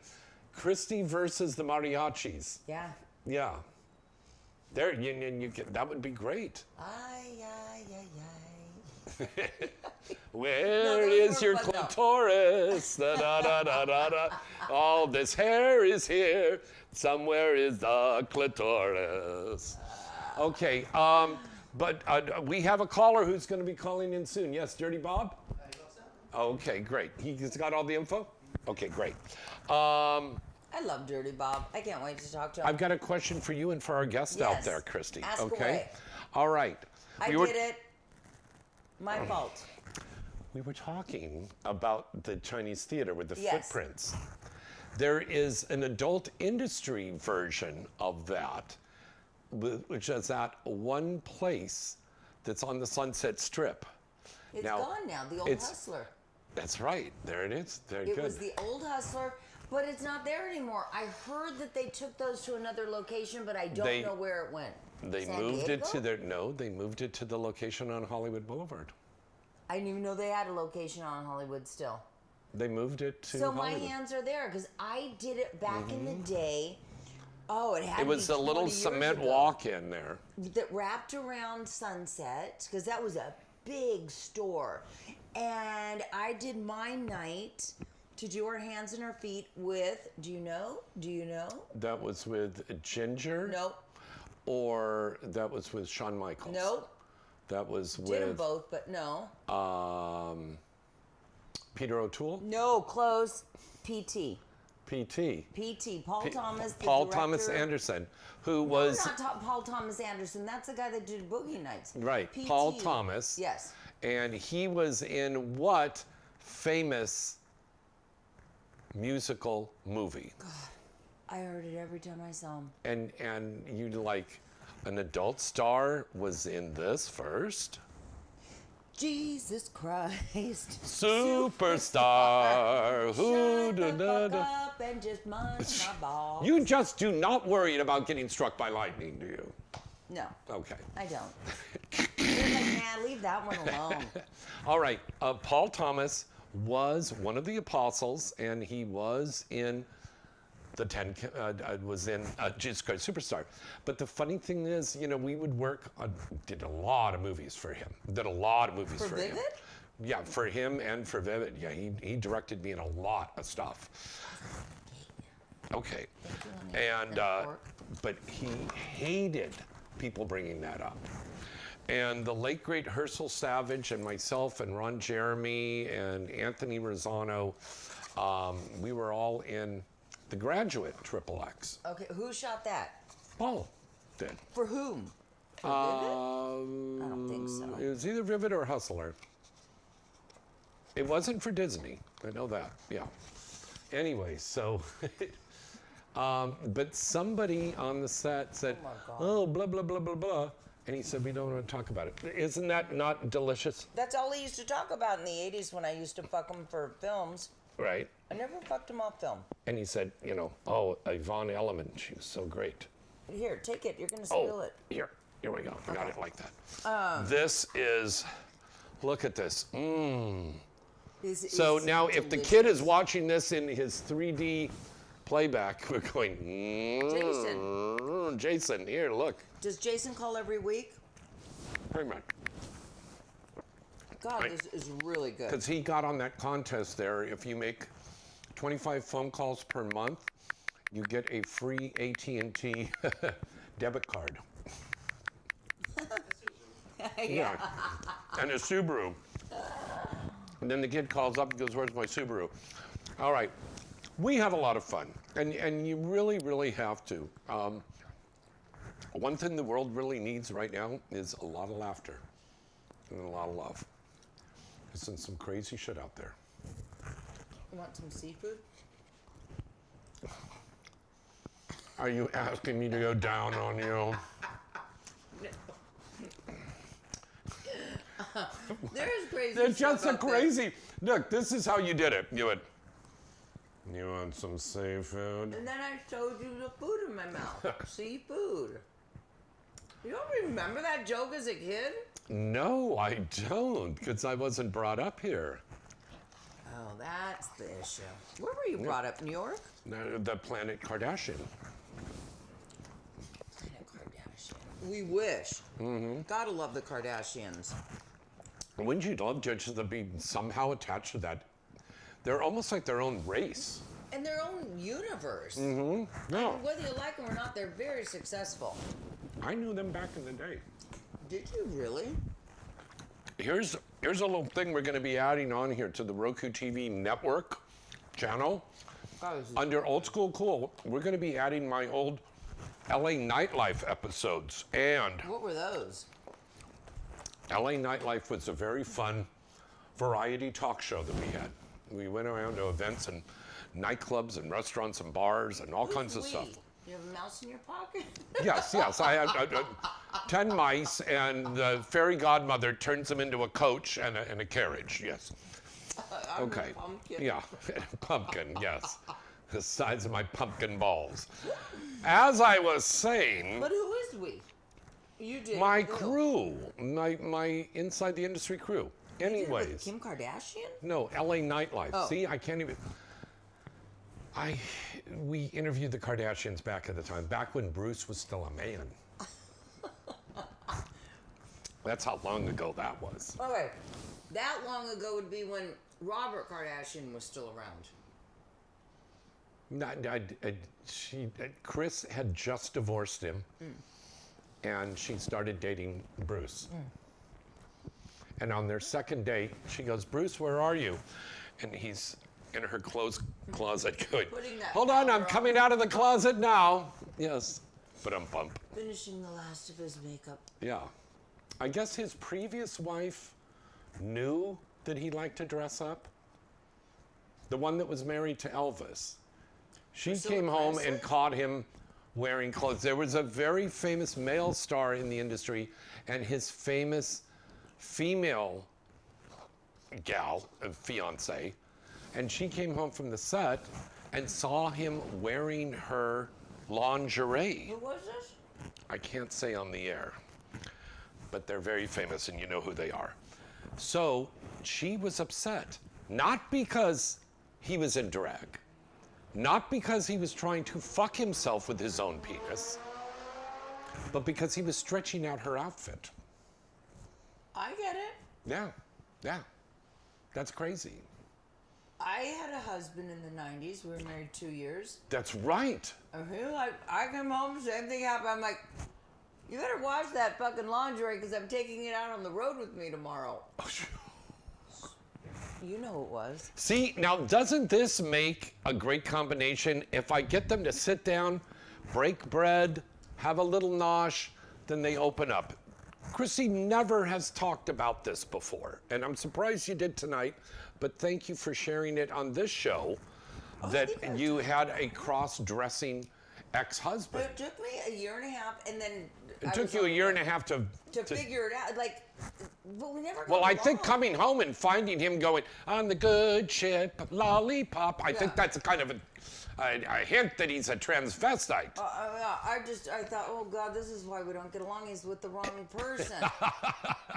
Christy versus the mariachis. Yeah. Yeah. There, you can, that would be great. Ay, ay, ay, ay. Where is your clitoris? Da, da, da, da, da, da. All this hair is here. Somewhere is the clitoris. Okay, but we have a caller who's going to be calling in soon. Yes, Dirty Bob? Okay, great. He's got all the info? Okay, great. I love Dirty Bob. I can't wait to talk to him. I've got a question for you and for our guest out there, Christy. Ask okay? away. All right. I did it. My fault. We were talking about the Chinese theater with the footprints. There is an adult industry version of that, which is at one place that's on the Sunset Strip. It's gone now, the Old Hustler. That's right. There it is. Very good. It was the Old Hustler, but it's not there anymore. I heard that they took those to another location, but I don't know where it went. They moved it to they moved it to the location on Hollywood Boulevard. I didn't even know they had a location on Hollywood still. They moved it to So Hollywood. my hands are there because I did it back in the day. Oh, it had It was to a be little 20 years cement ago. walk in there. That wrapped around Sunset because that was a big store. And I did my night to do Our Hands and Our Feet with, do you know? That was with Ginger? Nope. Or that was with Shawn Michaels? Nope. That was with... Did them both, but no. Peter O'Toole? No, close. PT. PT. Paul Thomas, the Paul director. Thomas Anderson, who was... No, not Paul Thomas Anderson. That's the guy that did Boogie Nights. Right, PT. Paul Thomas. Yes. And he was in what famous musical movie? God, I heard it every time I saw him. And you like, an adult star was in this first? Jesus Christ. Superstar. Who Shut the fuck up and just munch my balls. You just do not worry about getting struck by lightning, do you? No. Okay. I don't. You're like, man, leave that one alone. All right. Paul Thomas was one of the apostles, and he was in the Jesus Christ Superstar. But the funny thing is, you know, we would work on, did a lot of movies for him. Did a lot of movies for him. Vivid? Yeah, for him and for Vivid. Yeah, he directed me in a lot of stuff. Okay. And, but he hated people bringing that up. And the late, great Herschel Savage and myself and Ron Jeremy and Anthony Rosano, we were all in The Graduate, XXX. Okay, who shot that? Paul did. For whom? For Vivid? I don't think so. It was either Vivid or Hustler. It wasn't for Disney. I know that, yeah. Anyway, so, but somebody on the set said, oh, blah, blah, blah, blah, blah. And he said, we don't want to talk about it. Isn't that not delicious? That's all he used to talk about in the 80s when I used to fuck him for films. Right. I never fucked him off film. And he said, you know, oh, Yvonne Elliman, she was so great. Here, take it. You're going to spill it. Here we go. I got it like that. This is, look at this. So now if the kid is watching this in his 3D playback, we're going, Jason, here, look. Does Jason call every week? Pretty much. God, this is really good. Because he got on that contest there. If you make 25 phone calls per month, you get a free AT&T debit card. Yeah. And a Subaru. And then the kid calls up and goes, where's my Subaru? All right. We have a lot of fun. And you really, really have to. One thing the world really needs right now is a lot of laughter and a lot of love. There's some crazy shit out there. You want some seafood? Are you asking me to go down on you? There's crazy They're stuff just a out there. crazy. Look, this is how you did it. You went, you want some seafood? And then I showed you the food in my mouth. Seafood. You don't remember that joke as a kid? No, I don't, because I wasn't brought up here. Oh, that's the issue. Where were you brought up? New York? No, the Planet Kardashian. Planet Kardashian. We wish. Gotta love the Kardashians. Wouldn't you love judges to be somehow attached to that? They're almost like their own race. In their own universe. No, Whether you like them or not, they're very successful. I knew them back in the day. Did you really? Here's a little thing we're going to be adding on here to the Roku TV network channel. Under Old School Cool, we're going to be adding my old LA Nightlife episodes. And What were those? LA Nightlife was a very fun variety talk show that we had. We went around to events and nightclubs and restaurants and bars and all kinds of stuff. You have a mouse in your pocket? Yes. I had 10 mice, and the fairy godmother turns them into a coach and a carriage, yes. Okay. Pumpkin. Yeah, pumpkin, yes. The size of my pumpkin balls. As I was saying, But who is we? You did. my Who? crew, my inside the industry crew. You did it with Anyways, Kim Kardashian? no, LA Nightlife. Oh. See, I can't even. We interviewed the Kardashians back at the time, back when Bruce was still a man. That's how long ago that was. Okay. That long ago would be when Robert Kardashian was still around. Chris had just divorced him, and she started dating Bruce. And on their second date, she goes, Bruce, where are you? And he's in her clothes closet going, hold on, I'm coming out of the closet now. Yes, but I'm bump. Finishing the last of his makeup. Yeah. I guess his previous wife knew that he liked to dress up. The one that was married to Elvis. She came home and caught him wearing clothes. There was a very famous male star in the industry, and his famous female gal, fiance, and she came home from the set and saw him wearing her lingerie. Who was this? I can't say on the air, but they're very famous and you know who they are. So she was upset Not because he was in drag. Not because he was trying to fuck himself with his own penis, but because he was stretching out her outfit. I get it. Yeah, yeah. That's crazy. I had a husband in the 90s. We were married 2 years. That's right. And he like, I came home, same thing happened. I'm like, you better wash that fucking lingerie because I'm taking it out on the road with me tomorrow. You know who it was. See, now doesn't this make a great combination? If I get them to sit down, break bread, have a little nosh, then they open up. Chrissy never has talked about this before, and I'm surprised you did tonight, but thank you for sharing it on this show, that you had a cross-dressing ex-husband. It took me a year and a half, and then It took you a year and a half to figure it out. Like, but we never. Well, got I think along. coming home and finding him going on the good ship, lollipop. I think that's a kind of a hint that he's a transvestite. I thought, oh God, this is why we don't get along. He's with the wrong person.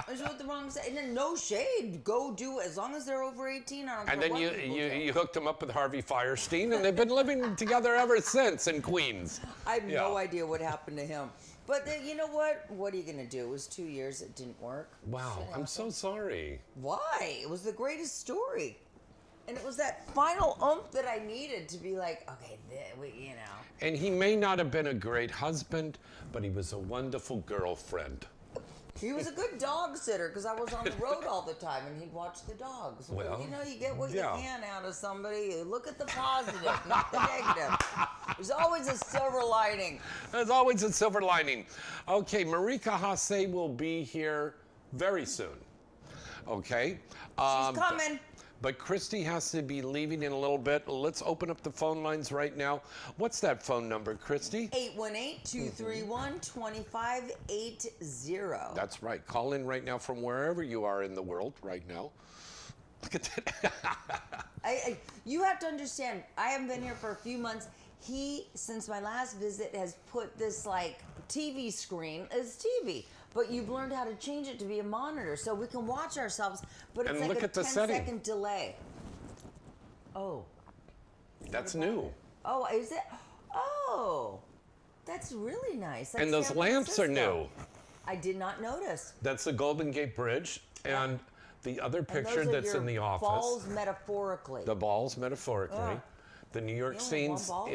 He's with the wrong. And then no shade. Go do it as long as they're over 18. I don't care And then what people do. you hooked him up with Harvey Firestein, and they've been living together ever since in Queens. I have no idea what happened to him. But then, you know what? What are you gonna do? It was 2 years. It didn't work. Wow, I'm so sorry. Why? It was the greatest story. And it was that final oomph that I needed to be like, okay, you know. And he may not have been a great husband, but he was a wonderful girlfriend. He was a good dog sitter because I was on the road all the time and he'd watch the dogs. Well, you know, you get what yeah. you can out of somebody. You look at the positive, not the negative. There's always a silver lining. There's always a silver lining. Okay, Marika Hasse will be here very soon. Okay? She's coming. But Christy has to be leaving in a little bit. Let's open up the phone lines right now. What's that phone number, Christy? 818-231-2580. That's right. Call in right now from wherever you are in the world right now. Look at that. You have to understand, I haven't been here for a few months. He, since my last visit, has put this like TV screen as TV. But you've learned how to change it to be a monitor so we can watch ourselves, but it's And like look a at the 10-second delay. Oh. That's new. Oh, is it? Oh. That's really nice. That's And those San lamps are Francisco. new. I did not notice. That's the Golden Gate Bridge. And the other And picture those are that's your in the office. balls metaphorically. The balls, metaphorically. Yeah. The New York You only have scenes one ball?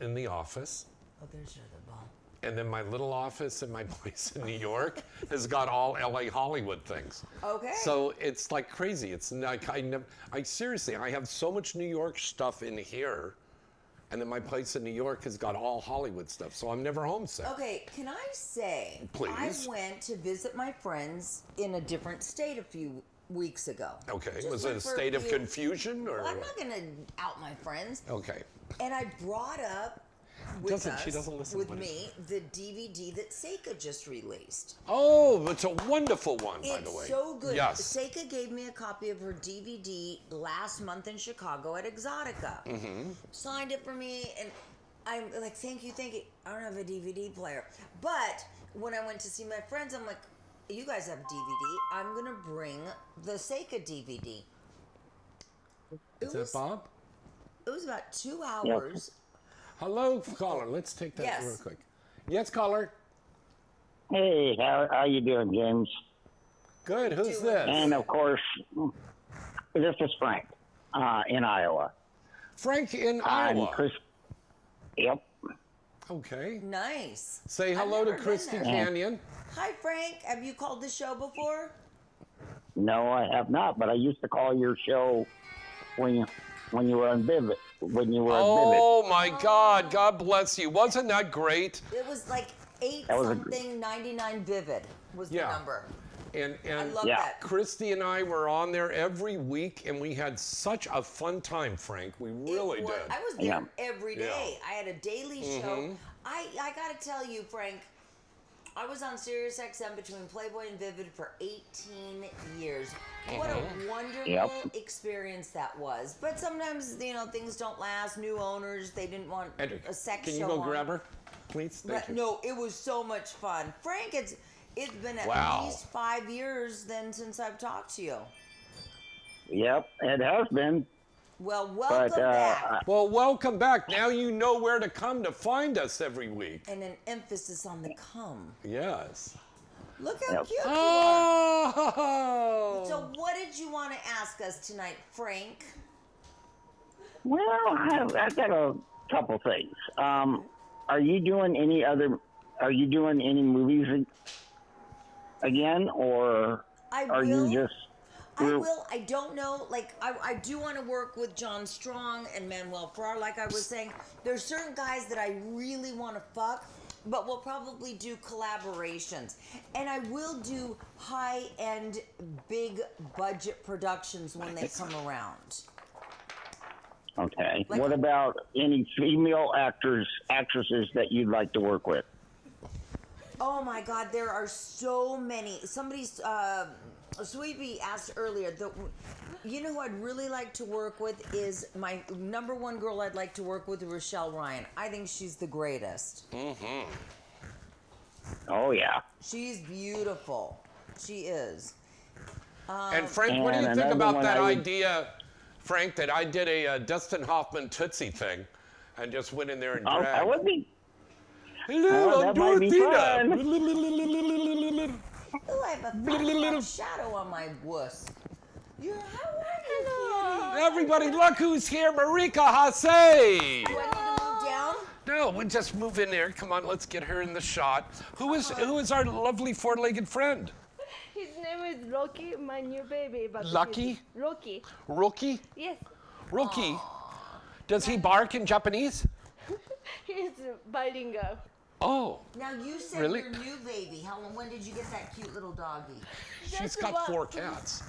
in the office. Oh, there's your other ball. And then my little office in my place in New York has got all LA Hollywood things. Okay. So it's like crazy. It's like I seriously, I have so much New York stuff in here, and then my place in New York has got all Hollywood stuff. So I'm never homesick. Okay, can I say, Please. I went to visit my friends in a different state a few weeks ago. Okay. Just Was it went a for state of few- confusion or? Well, I'm not going to out my friends. Okay. And I brought up with She doesn't listen with to what me the DVD that Seika just released. Oh, it's a wonderful one, by the way. It's so good. Yes. Seika gave me a copy of her DVD last month in Chicago at Exotica. Mm-hmm. Signed it for me, and I'm like, thank you, thank you. I don't have a DVD player. But when I went to see my friends, I'm like, you guys have DVD. I'm going to bring the Seika DVD. Is that Bob? It was about 2 hours. Hello, caller. Let's take that Yes. real quick. Yes, caller. Hey, how you doing, James? Good. Who's Doing this? And of course, this is Frank in Iowa. Frank in And Iowa. Chris. Yep. Okay. Nice. Say I've hello to never been Christy there. Canyon. Hi, Frank. Have you called the show before? No, I have not, but I used to call your show when you were on Vivid. When you were on Vivid. Oh my God! God bless you. Wasn't that great? It was like That was a- 8-something-99 Vivid was the Yeah. number. And I love Yeah. that. Christy and I were on there every week, and we had such a fun time, Frank. We really It was- did. I was there Yeah. every Yeah. day. I had a daily show. I got to tell you, Frank, I was on Sirius XM between Playboy and Vivid for 18 years. What a wonderful Yep. experience that was. But sometimes, things don't last. New owners, they didn't want Edric, a sex can show you go on. grab her, please? Thank But you. no, it was so much fun. Frank, it's been at Wow. least 5 years then since I've talked to you. Yep, it has been. Well, welcome back. Well, welcome back. Now you know where to come to find us every week. And an emphasis on the come. Yes. Look how Yep. cute you are. Oh! So what did you want to ask us tonight, Frank? Well, I've got a couple things. Are you doing any movies again, or I are will. you just? I will. I don't know. Like, I do want to work with John Strong and Manuel Ferrar. Like I was saying, there's certain guys that I really want to fuck, but we'll probably do collaborations. And I will do high-end, big-budget productions when they come around. Okay. Like- What about any female actresses that you'd like to work with? Oh my God, there are so many. Somebody's, Sweetie asked earlier, you know who I'd really like to work with is my number one girl I'd like to work with, Rochelle Ryan. I think she's the greatest. Mm-hmm. Oh yeah. She's beautiful. She is. And Frank, what do And you think another about one that I would- idea, Frank, that I did a Dustin Hoffman Tootsie thing and just went in there and Oh, dragged? that would be. Hello, I'm that might be Dorothea. Oh, I have a fat shadow on my wuss. How are you, Everybody, look who's here, Marika Hase. kitty? Do I need to move down? No, we'll just move in there. Come on, let's get her in the shot. Who is our lovely four-legged friend? His name is Rocky, my new baby. But Lucky? Rocky. Rookie? Yes, Rookie? Does he bark in Japanese? he's bilingual. Oh, Now, you said Really? your new baby. When did you get that cute little doggy? she's Just got one- 4 cats.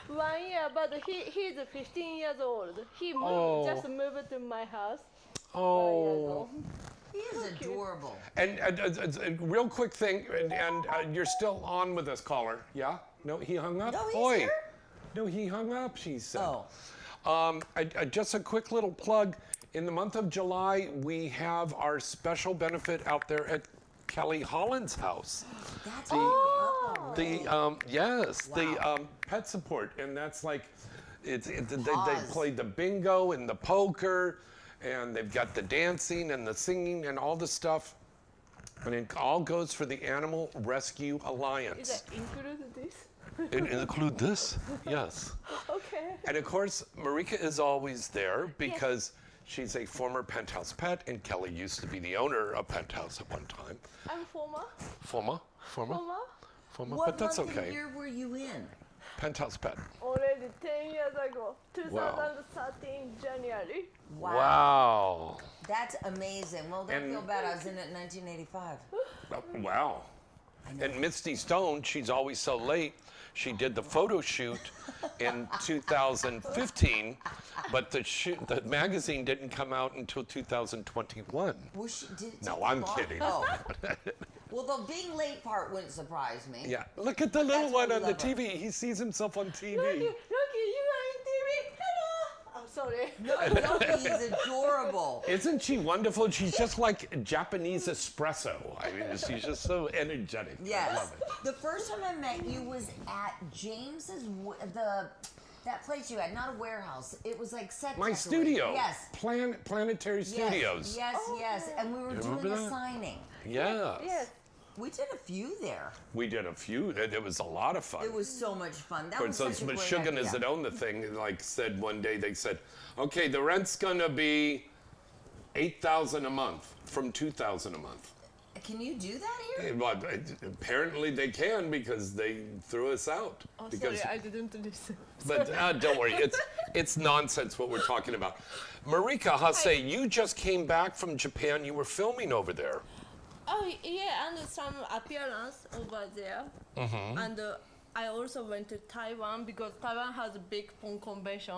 1 year, but he's 15 years old. He just moved to my house. 1 year Oh. ago. He is adorable. And real quick thing, and you're still on with us, caller. Yeah? No, he hung up? No, he's Oi. here. No, he hung up, she said. Oh. Just a quick little plug. In the month of July, we have our special benefit out there at Kelly Holland's house. That's The pet support, and that's like, they play the bingo and the poker, and they've got the dancing and the singing and all the stuff, and it all goes for the Animal Rescue Alliance. Is that include this? It include this? Yes. Okay. And of course, Marika is always there because she's a former Penthouse pet, and Kelly used to be the owner of Penthouse at one time. I'm former. Former, What but that's month okay. and year were you in? Penthouse pet. Already 10 years ago. 2013 January. Wow. That's amazing. Well, don't And- feel bad. I was in it in 1985. Wow. And Misty Stone, she's always so late. She did the photo shoot in 2015, but the magazine didn't come out until 2021. Did it No, take I'm long? kidding. Oh. Well, the being late part wouldn't surprise me. Yeah, look at the little That's why one we on the love her. TV. He sees himself on TV. Rocky, you are in TV. Hello. I'm sorry. Loki is adorable. Isn't she wonderful? She's just like Japanese espresso. I mean, she's just so energetic. I Yes. love it. The first time I met you was at James's, that place you had, not a warehouse. It was like set My decorating. studio. Yes. Planetary Studios. Yes, yes. And we were doing remember a that? signing. Yes. Yes. We did a few there. We did a few. It was a lot of fun. It was so much fun. That Of was course, such a great Meshuggah idea. that owned the thing, like said one day, they said, okay, the rent's gonna be $8,000 a month from $2,000 a month. Can you do that here? Well, apparently they can because they threw us out. Oh, because, sorry, I didn't listen. but don't worry, it's nonsense what we're talking about. Marika Hase, you just came back from Japan. You were filming over there. Oh yeah, and some appearance over there. And I also went to Taiwan because Taiwan has a big pong convention.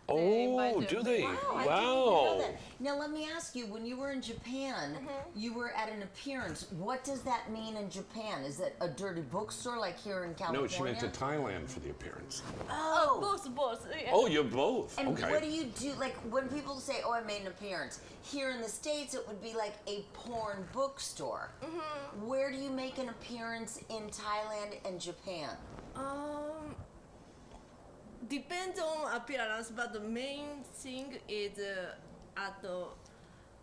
Oh, invited do me. they? Wow, I didn't even know that. Now let me ask you, when you were in Japan, you were at an appearance. What does that mean in Japan? Is it a dirty bookstore like here in California? No, she went to Thailand for the appearance. Oh. Both. Yeah. Oh, you're both. And Okay. what do you do? Like when people say, "Oh, I made an appearance," here in the States, it would be like a porn bookstore. Where do you make an appearance in Thailand and Japan? depends on appearance, but the main thing is at the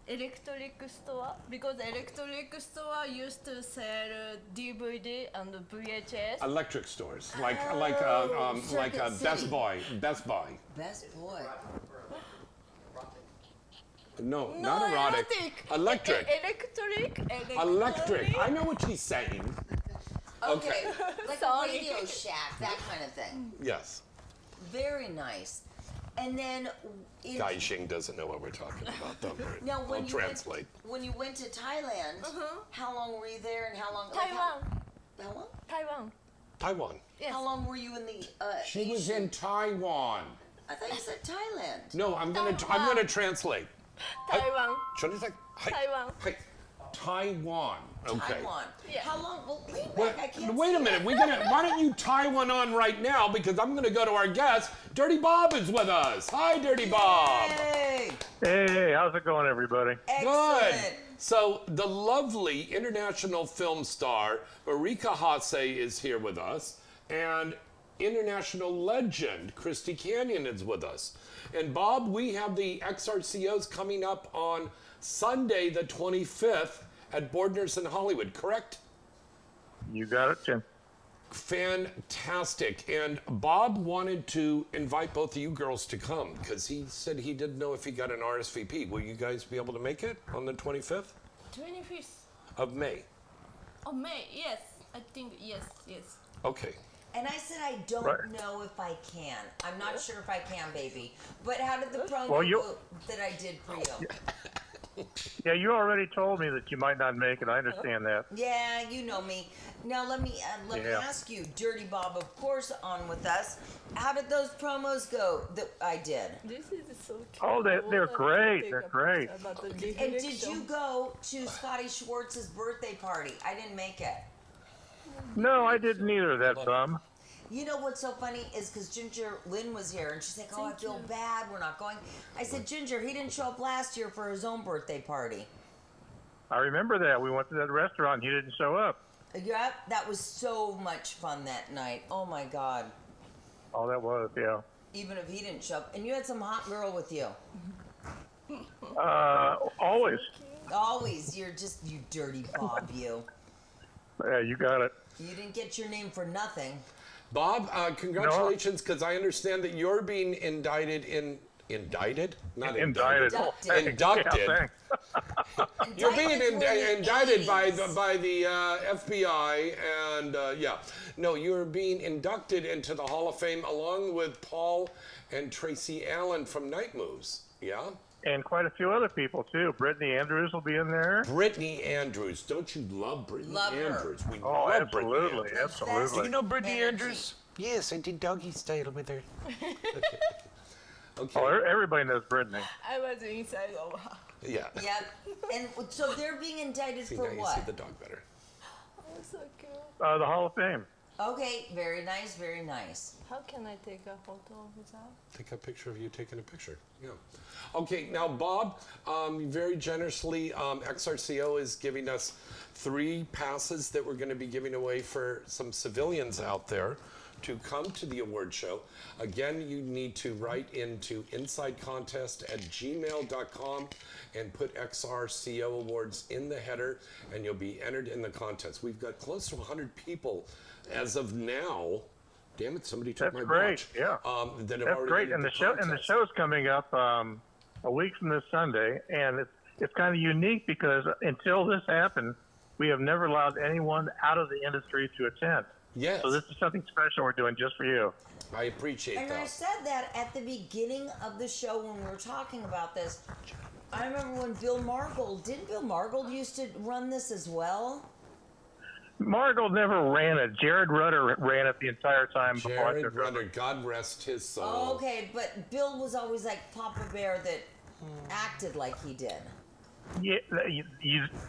electric store, because electric store used to sell DVD and VHS. Electric stores, like Circuit Best City. Buy. Best Buy. Best boy. No, not erotic. Electric. Electric. I know what she's saying. Okay. Like Sorry. a Radio Shack, that kind of thing. Yes. Very nice. And then Guy Xing doesn't know what we're talking about, though. now when I'll you translate. when you went to Thailand, how long were you there and how long Taiwan. how long? Taiwan. Taiwan. Yes. How long were you in the She was in Taiwan. I thought you said Thailand. No, I'm gonna translate. Taiwan. ちょっと待って。はい。 Taiwan. はい。Taiwan. Okay. Taiwan. Yeah. How long? Well, lean Wait, back. I can't wait a see minute. it. Why don't you tie one on right now? Because I'm going to go to our guest. Dirty Bob is with us. Hi, Dirty Bob. Hey. Hey, how's it going, everybody? Good. Excellent. So the lovely international film star Marika Hase is here with us, and international legend Christy Canyon is with us. And Bob, we have the XRCOs coming up on Sunday, the 25th, at Bordner's in Hollywood. Correct? You got it, Tim. Fantastic. And Bob wanted to invite both of you girls to come because he said he didn't know if he got an RSVP. Will you guys be able to make it on the 25th 25th of May? of May. Yes, I think yes. Okay. And I said I don't Right. know if I can. I'm not sure if I can, baby. But how did the promo Well, you- go that I did for you? Yeah, you already told me that you might not make it. I understand that. Yeah, you know me. Now let me Yeah. ask you, Dirty Bob, of course, on with us. How did those promos go that I did? This is so cute. Oh, they're great. They're great. And did you go to Scotty Schwartz's birthday party? I didn't make it. No, I didn't either. That bum. You know what's so funny is because Ginger Lynn was here and she's like, "Oh, I feel bad. We're not going." I said, "Ginger, he didn't show up last year for his own birthday party." I remember that. We went to that restaurant. He didn't show up. Yep, that was so much fun that night. Oh my God. Oh, that was, yeah. Even if he didn't show up, and you had some hot girl with you. Always. Always, you're just you dirty Bob. You Yeah, you got it. didn't get your name for nothing. Bob, congratulations, because I understand that you're being indicted in... Indicted? Not Indicted. Inducted. Oh, thanks. Inducted. Yeah, thanks. You're being Indictments were in the indicted by 80s. the FBI, and yeah. No, you're being inducted into the Hall of Fame along with Paul and Tracy Allen from Night Moves. Yeah? And quite a few other people, too. Brittany Andrews will be in there. Brittany Andrews. Don't you love Brittany Love her. Andrews? We Oh, love Brittany absolutely. Andrews. Absolutely. You know Brittany Energy. Andrews? Yes, I did doggy style with her. Okay. Oh, everybody knows Brittany. I was inside of her. Yeah. Yep. And so they're being indicted See, for now you see what? the dog better. Oh, so cute. The Hall of Fame. Okay, very nice, very nice. How can I take a photo of that? Take a picture of you taking a picture. Yeah. Okay, now Bob, very generously, XRCO is giving us 3 passes that we're going to be giving away for some civilians out there to come to the award show. Again, you need to write into insidecontest@gmail.com and put XRCO Awards in the header, and you'll be entered in the contest. We've got close to 100 people as of now. Damn it! Somebody took That's my great. watch. Yeah. That have That's already great. entered And the show's coming up a week from this Sunday, and it's kind of unique because until this happened, we have never allowed anyone out of the industry to attend. Yes, So this is something special we're doing just for you. I appreciate And I that. said that at the beginning of the show when we were talking about this. I remember when Bill Margold, didn't Bill Margold used to run this as well? Margold never ran it. Jared Rudder ran it the entire time before I Jared took over. Rudder, God rest his soul. Oh, okay, but Bill was always like Papa Bear that acted like he did. Yeah,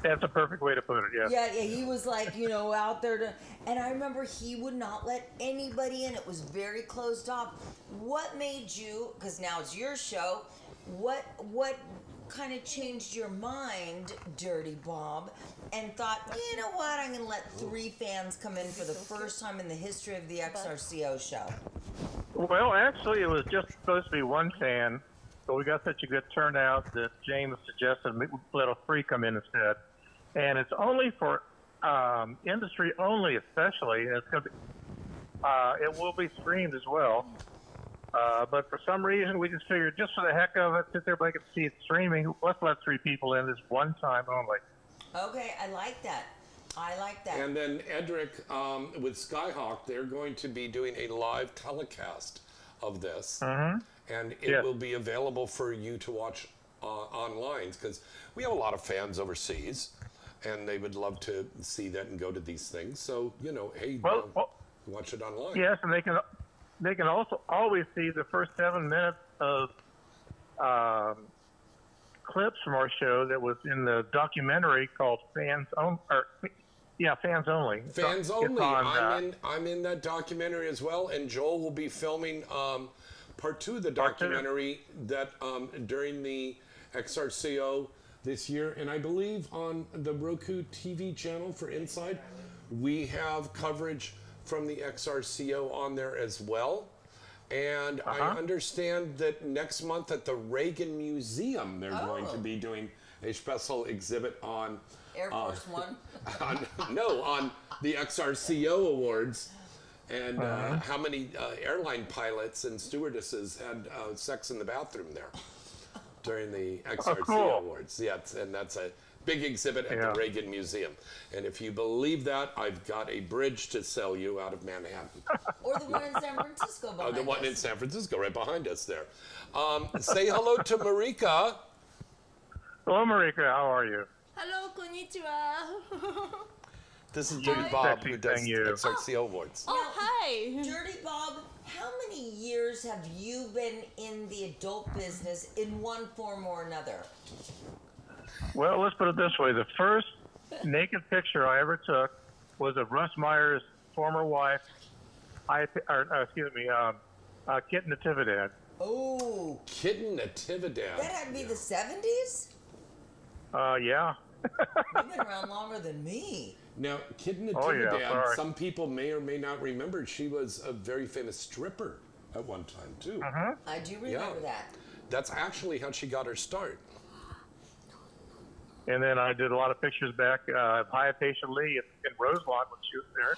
that's a perfect way to put it. Yeah. Yeah, he was like, out there to, and I remember he would not let anybody in. It was very closed off. What made you, because now it's your show, what kind of changed your mind, Dirty Bob, and thought, you know what, I'm going to let 3 fans come in for the first time in the history of the XRCO show? Well, actually, it was just supposed to be one fan, but we got such a good turnout that James suggested we let a free come in instead. And it's only for industry only, especially. And it's going to be, it will be streamed as well. But for some reason, we just figured, just for the heck of it, since everybody can see it streaming, let's let 3 people in this one time only. Okay, I like that. I like that. And then Edric, with Skyhawk, they're going to be doing a live telecast of this. And it will be available for you to watch online, because we have a lot of fans overseas, and they would love to see that and go to these things. So, hey, watch it online. Yes, and they can also always see the first 7 minutes of clips from our show that was in the documentary called Fans Only. Fans Only. Fans Only. I'm in that documentary as well, and Joel will be filming part 2 of the documentary that during the XRCO this year, and I believe on the Roku TV channel for Inside, we have coverage from the XRCO on there as well. And I understand that next month at the Reagan Museum, they're going to be doing a special exhibit on Air Force One. on the XRCO Awards, and how many airline pilots and stewardesses had sex in the bathroom there during the XRCO Awards. Yeah, and that's a big exhibit at the Reagan Museum. And if you believe that, I've got a bridge to sell you out of Manhattan. Or the one in San Francisco behind The one us. in San Francisco, right behind us there. Say hello to Marika. Hello, Marika. How are you? Hello, konnichiwa. This is Dirty Bob, who does you. XRCO Awards. Oh, hi. Dirty Bob, how many years have you been in the adult business in one form or another? Well, let's put it this way. The first naked picture I ever took was of Russ Meyer's former wife, Kit Natividad. Oh. Kitten Natividad. That had to be the 70s? Yeah. You've been around longer than me. Now, Kitten Natividad, some people may or may not remember, she was a very famous stripper at one time, too. I do remember that. That's actually how she got her start. And then I did a lot of pictures back of Hypatia Lee in Rosemont when she was there.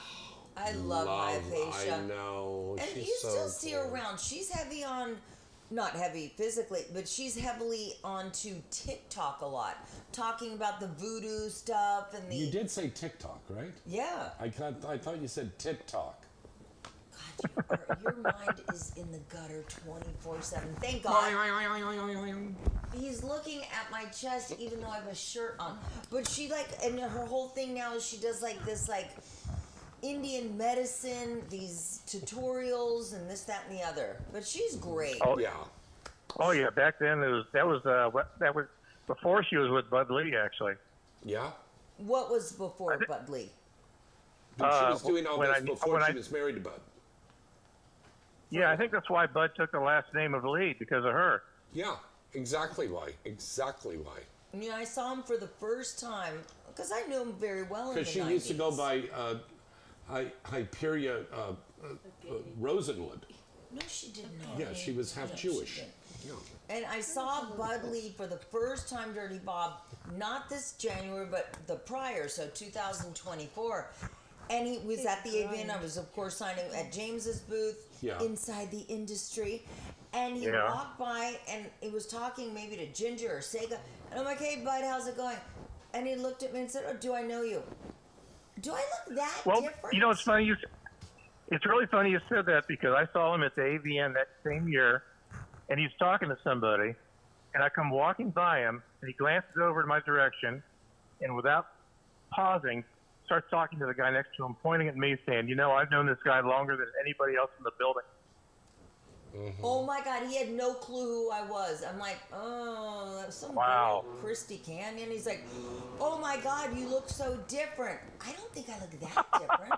I love Hypatia. I know. And she's you so still see her cool. around. She's heavy on, not heavy physically, but she's heavily onto TikTok a lot, talking about the voodoo stuff and the. You did say TikTok, right? Yeah. I thought you said TikTok. God, your mind is in the gutter 24/7. Thank God. He's looking at my chest even though I have a shirt on. But she and her whole thing now is she does this Indian medicine, these tutorials and this, that, and the other. But she's great. Oh yeah. Oh yeah. Back then that was before she was with Bud Lee actually. Yeah. What was before Bud Lee? But she was doing all this before she was married to Bud. Yeah, I think that's why Bud took the last name of Lee, because of her. Yeah, exactly why. Exactly why. I saw him for the first time because I knew him very well in the 90s. Because she used to go by Hyperia Rosenwood. No, she didn't know. Yeah, she was half Jewish. Yeah. And I saw Bud Lee for the first time, Dirty Bob, not this January, but the prior, so 2024. And he was at the AVN. I was, of course, signing at James's booth inside the industry. And he walked by and he was talking maybe to Ginger or Sega. And I'm like, hey, Bud, how's it going? And he looked at me and said, oh, do I know you? Do I look that different? It's funny. It's really funny you said that, because I saw him at the AVN that same year, and he's talking to somebody, and I come walking by him, and he glances over in my direction, and without pausing, starts talking to the guy next to him, pointing at me, saying, I've known this guy longer than anybody else in the building. Mm-hmm. Oh my God, he had no clue who I was. I'm like, oh, that's some girl, Christy Canyon. He's like, oh my God, you look so different. I don't think I look that different.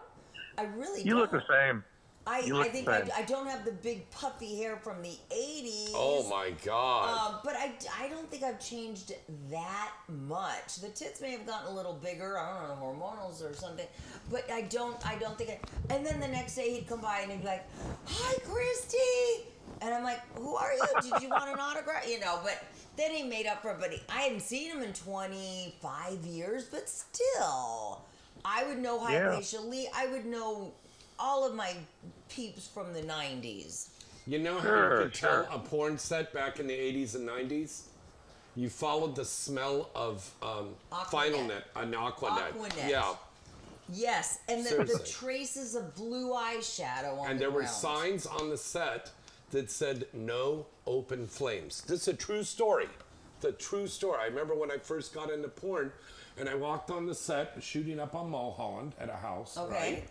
I really don't. You look the same. I think the same. I don't have the big puffy hair from the 80s. Oh my God. But I don't think I've changed that much. The tits may have gotten a little bigger. I don't know, hormonals or something. But I don't think and then the next day he'd come by and he'd be like, "Hi, Christy," and I'm like, "Who are you? Did you want an autograph?" But then he made up for it. But I hadn't seen him in 25 years. But still, I would know Hypatia Lee. I would know all of my peeps from the 90s. You know how you could tell a porn set back in the 80s and 90s? You followed the smell of Final Net, an Aquanet. Yeah. Yes, and the traces of blue eyeshadow on And the there were ground. signs on the set that said no open flames. This is a true story. The true story. I remember when I first got into porn and I walked on the set shooting up on Mulholland at a house, right?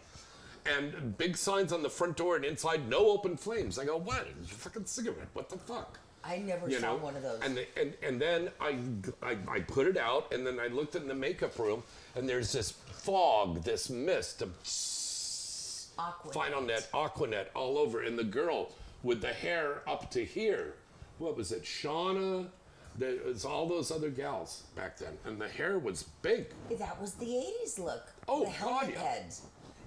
And big signs on the front door and inside, no open flames. I go, what? It's a fucking cigarette. What the fuck? I never saw one of those. And then I put it out, and then I looked in the makeup room, and there's this fog, this mist of Final Net, Aquanet all over, and the girl with the hair up to here. What was it? Shauna? There was all those other gals back then, and the hair was big. That was the 80s look. Oh, the helmet heads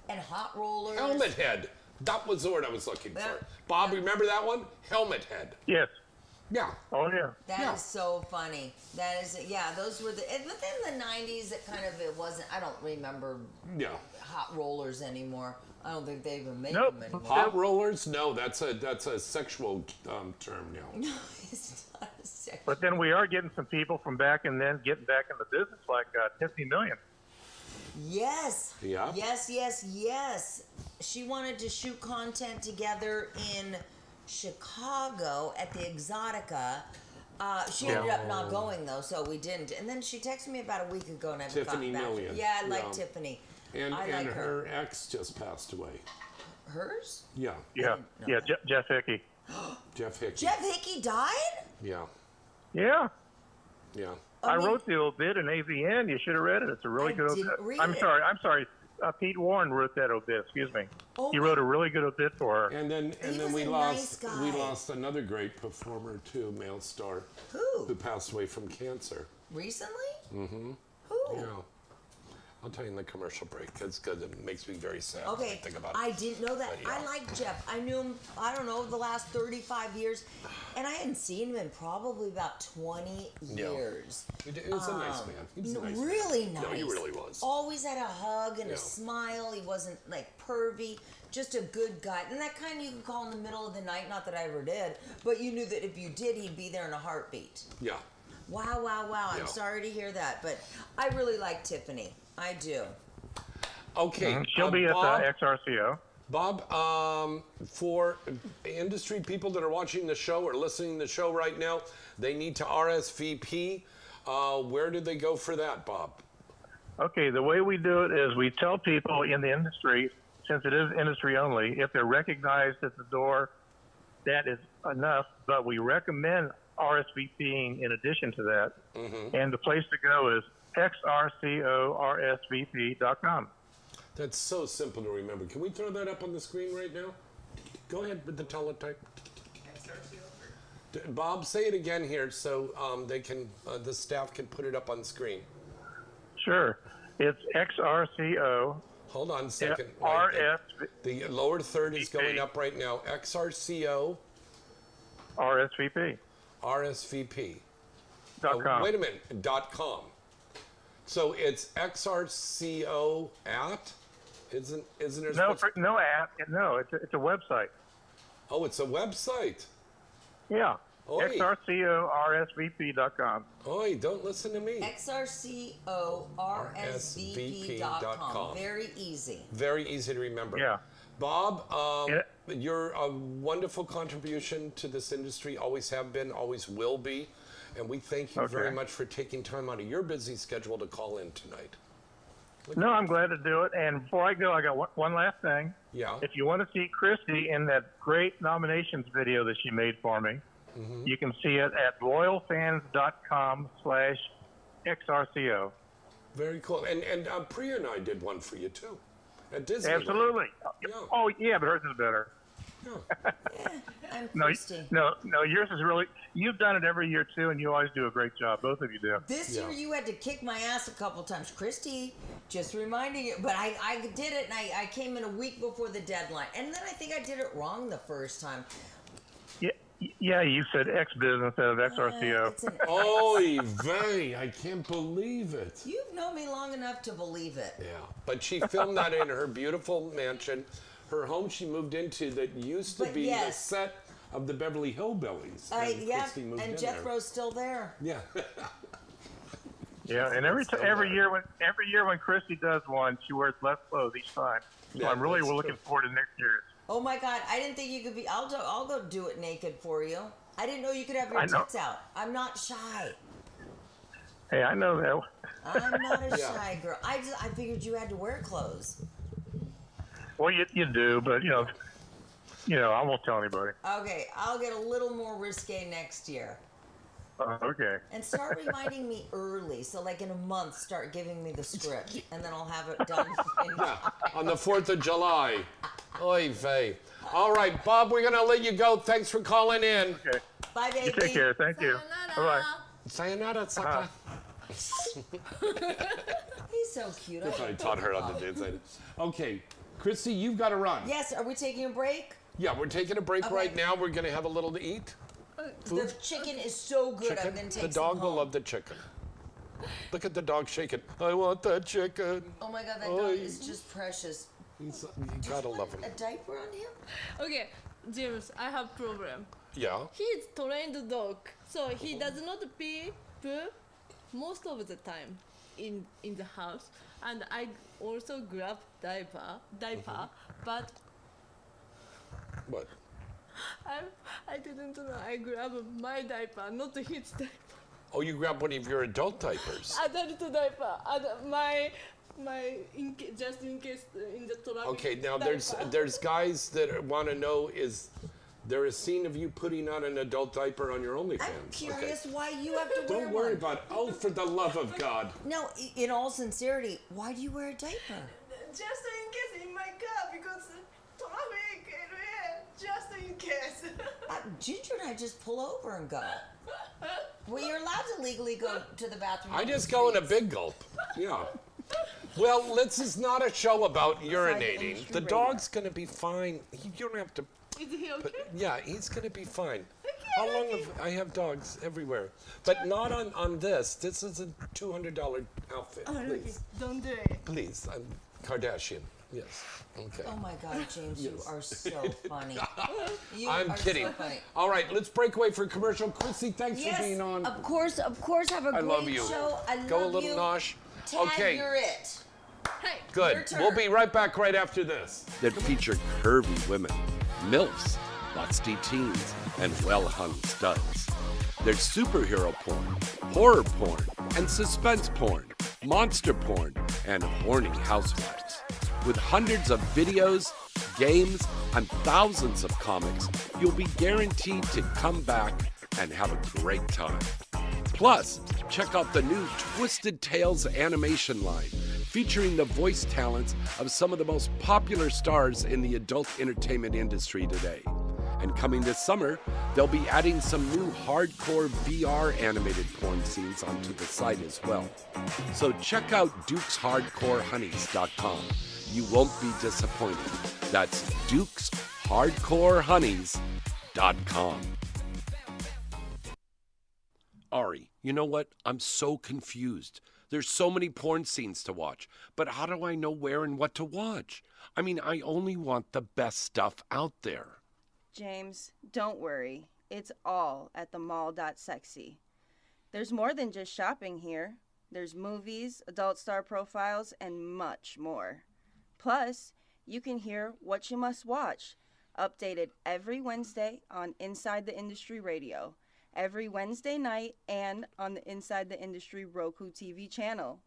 and hot rollers. Helmet head. That was the word I was looking for. Bob, remember that one? Helmet head. Yes. Yeah. Oh, yeah. That is so funny. That is, those were within the 90s, it wasn't, I don't remember hot rollers anymore. I don't think they even make them anymore. Hot rollers? No, that's a sexual term now. No, it's not a sexual. But then we are getting some people from back and then getting back in the business, like Tiffany Million. Yes. Yeah. Yes. She wanted to shoot content together in Chicago at the Exotica. She ended up not going though, so we didn't. And then she texted me about a week ago, and I Tiffany forgot Million. Yeah, I like Tiffany. And I like her ex just passed away. Hers? Yeah. Jeff Hickey. Jeff Hickey. Jeff Hickey died? Yeah. Yeah. Yeah. I wrote the obit in AVN. You should have read it. It's a really good obit. I'm sorry. Pete Warren wrote that obit. Excuse me. Oh, he wrote a really good obit for her. And then we lost another great performer too, male star. Who passed away from cancer. Recently? Mm-hmm. Who? Yeah. I'll tell you in the commercial break because it makes me very sad when I think about it. I didn't know that. But, I like Jeff. I knew him, I don't know, the last 35 years. And I hadn't seen him in probably about 20 years. He was a nice man. He was a nice really man. nice. No, he really was. Always had a hug and a smile. He wasn't like pervy. Just a good guy. And that kind you could call in the middle of the night. Not that I ever did. But you knew that if you did, he'd be there in a heartbeat. Yeah. Wow. I'm sorry to hear that. But I really like Tiffany. I do. Okay. She'll be at the XRCO. Bob, for industry people that are watching the show or listening to the show right now, they need to RSVP. Where do they go for that, Bob? Okay, the way we do it is we tell people in the industry, since it is industry only, if they're recognized at the door, that is enough. But we recommend RSVPing in addition to that. Mm-hmm. And the place to go is xrcorsvp.com. That's so simple to remember. Can we throw that up on the screen right now? Go ahead with the teletype. Bob, say it again here so they can, the staff can put it up on screen. Sure. It's XRCO. Hold on a second. The lower third is going up right now. XRCO. RSVP. RSVP.com. Wait a minute. .com. So it's XRCO at? Isn't there? No at. No, it's a website. Oh, it's a website. Yeah. XRCORSVP.com. Oi, don't listen to me. XRCORSVP.com. Very easy. Very easy to remember. Yeah. Bob, you're a wonderful contribution to this industry. Always have been, always will be. And we thank you very much for taking time out of your busy schedule to call in tonight. No, I'm glad to do it. And before I go, I got one last thing. Yeah. If you want to see Christy in that great nominations video that she made for me, you can see it at loyalfans.com/XRCO. Very cool. And Priya and I did one for you, too. at Disney. Absolutely. Yeah. Oh, yeah, but hers is better. Yeah. I'm No, Christy. no, yours is really. You've done it every year too, and you always do a great job. Both of you do. This year you had to kick my ass a couple times. Christy, just reminding you. But I did it, and I came in a week before the deadline. And then I think I did it wrong the first time. Yeah, you said X business instead of XRCO. It's an Oy vey, I can't believe it. You've known me long enough to believe it. Yeah, but she filmed that in her beautiful mansion, her home she moved into that used to But be the yes. set of the Beverly Hillbillies. And Yeah, Christy moved and in Jethro's still there. there. Yeah. Yeah, and every year when Christy does one, she wears less clothes each time. So Yeah, I'm really that's looking true. forward to next year's. Oh my God! I didn't think you could be. I'll go do it naked for you. I didn't know you could have your I know. tits out. I'm not shy. Hey, I know that. I'm not a Yeah. shy girl. I figured you had to wear clothes. Well, you do, but I won't tell anybody. Okay, I'll get a little more risque next year. Okay. And start reminding me early. So like in a month, start giving me the script, and then I'll have it done. On the 4th of July. Oy vey. All right, Bob, we're going to let you go. Thanks for calling in. Okay. Bye, baby. You take care. Thank you. Bye-bye. Sayonara, Saka. He's so cute. That's what I love taught her Bob. on the dance side. Okay, Christy, you've got to run. Yes. Are we taking a break? Yeah, we're taking a break Okay. right now. We're going to have a little to eat. The chicken is so good. I'm Chicken. gonna take The some dog will home. love the chicken. Look at the dog shaking. I want that chicken. Oh my God, that Oy. dog is just precious. You gotta love him. A diaper on him? Okay, James, I have problem. Yeah. He is trained dog, so he does not poo most of the time in the house. And I also grab diaper, but What? I didn't know I grab my diaper, not his diaper. Oh, you grab one of your adult diapers. Adult diaper, just in case in the truck. Okay, now diaper. there's guys that want to know, is there a scene of you putting on an adult diaper on your OnlyFans? I'm curious why you have to wear Don't worry one. about it. Oh, for the love of God. No, in all sincerity, why do you wear a diaper? Just in case in my car because traffic, just in case. Ginger and I just pull over and go. Well, you're allowed to legally go to the bathroom. I on the just go in a streets. big gulp. Yeah. Well, this is not a show about urinating. industry The radar. dog's going to be fine. You don't have to. Is he okay? Yeah, he's going to be fine. How long have I have dogs everywhere? But not on this. This is a $200 outfit. Okay, Please. don't do it. Please. I'm Kardashian. Yes. Okay. Oh my God, James, you are so funny. You I'm are kidding. So funny. All right, let's break away for commercial. Chrissy, thanks for being on. Of course. Have a I great love you. show. I love Go a little you. nosh. Tag, Okay. you're it. Hey. Good. Your turn. We'll be right back right after this. That feature curvy women, MILFs, lusty teens, and well-hung studs. There's superhero porn, horror porn, and suspense porn, monster porn, and horny housewives. With hundreds of videos, games, and thousands of comics, you'll be guaranteed to come back and have a great time. Plus, check out the new Twisted Tales animation line, featuring the voice talents of some of the most popular stars in the adult entertainment industry today. And coming this summer, they'll be adding some new hardcore VR animated porn scenes onto the site as well. So check out dukeshardcorehoney's.com. You won't be disappointed. That's dukeshardcorehoney's.com. Ari, you know what? I'm so confused. There's so many porn scenes to watch, but how do I know where and what to watch? I mean, I only want the best stuff out there. James, don't worry. It's all at the mall.sexy. There's more than just shopping here. There's movies, adult star profiles, and much more. Plus, you can hear what you must watch, updated every Wednesday on Inside the Industry Radio, every Wednesday night, and on the Inside the Industry Roku TV channel.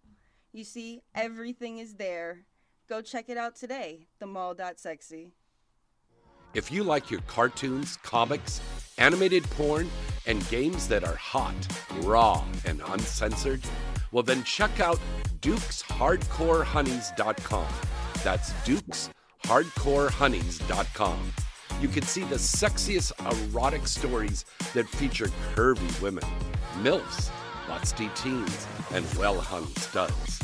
You see, everything is there. Go check it out today, themall.sexy. If you like your cartoons, comics, animated porn, and games that are hot, raw, and uncensored, well then check out dukeshardcorehoney's.com. That's dukeshardcorehoneys.com. You can see the sexiest erotic stories that feature curvy women, MILFs, busty teens, and well-hung studs.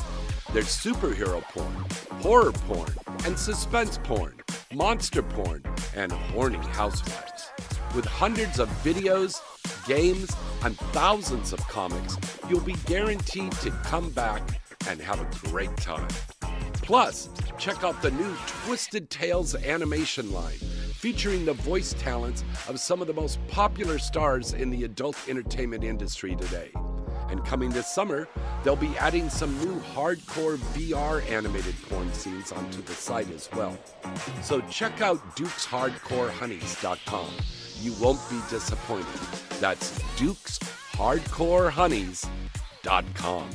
There's superhero porn, horror porn, and suspense porn, monster porn, and horny housewives. With hundreds of videos, games, and thousands of comics, you'll be guaranteed to come back and have a great time. Plus, check out the new Twisted Tales animation line, featuring the voice talents of some of the most popular stars in the adult entertainment industry today. And coming this summer, they'll be adding some new hardcore VR animated porn scenes onto the site as well. So check out dukeshardcorehoneys.com. You won't be disappointed. That's dukeshardcorehoneys.com.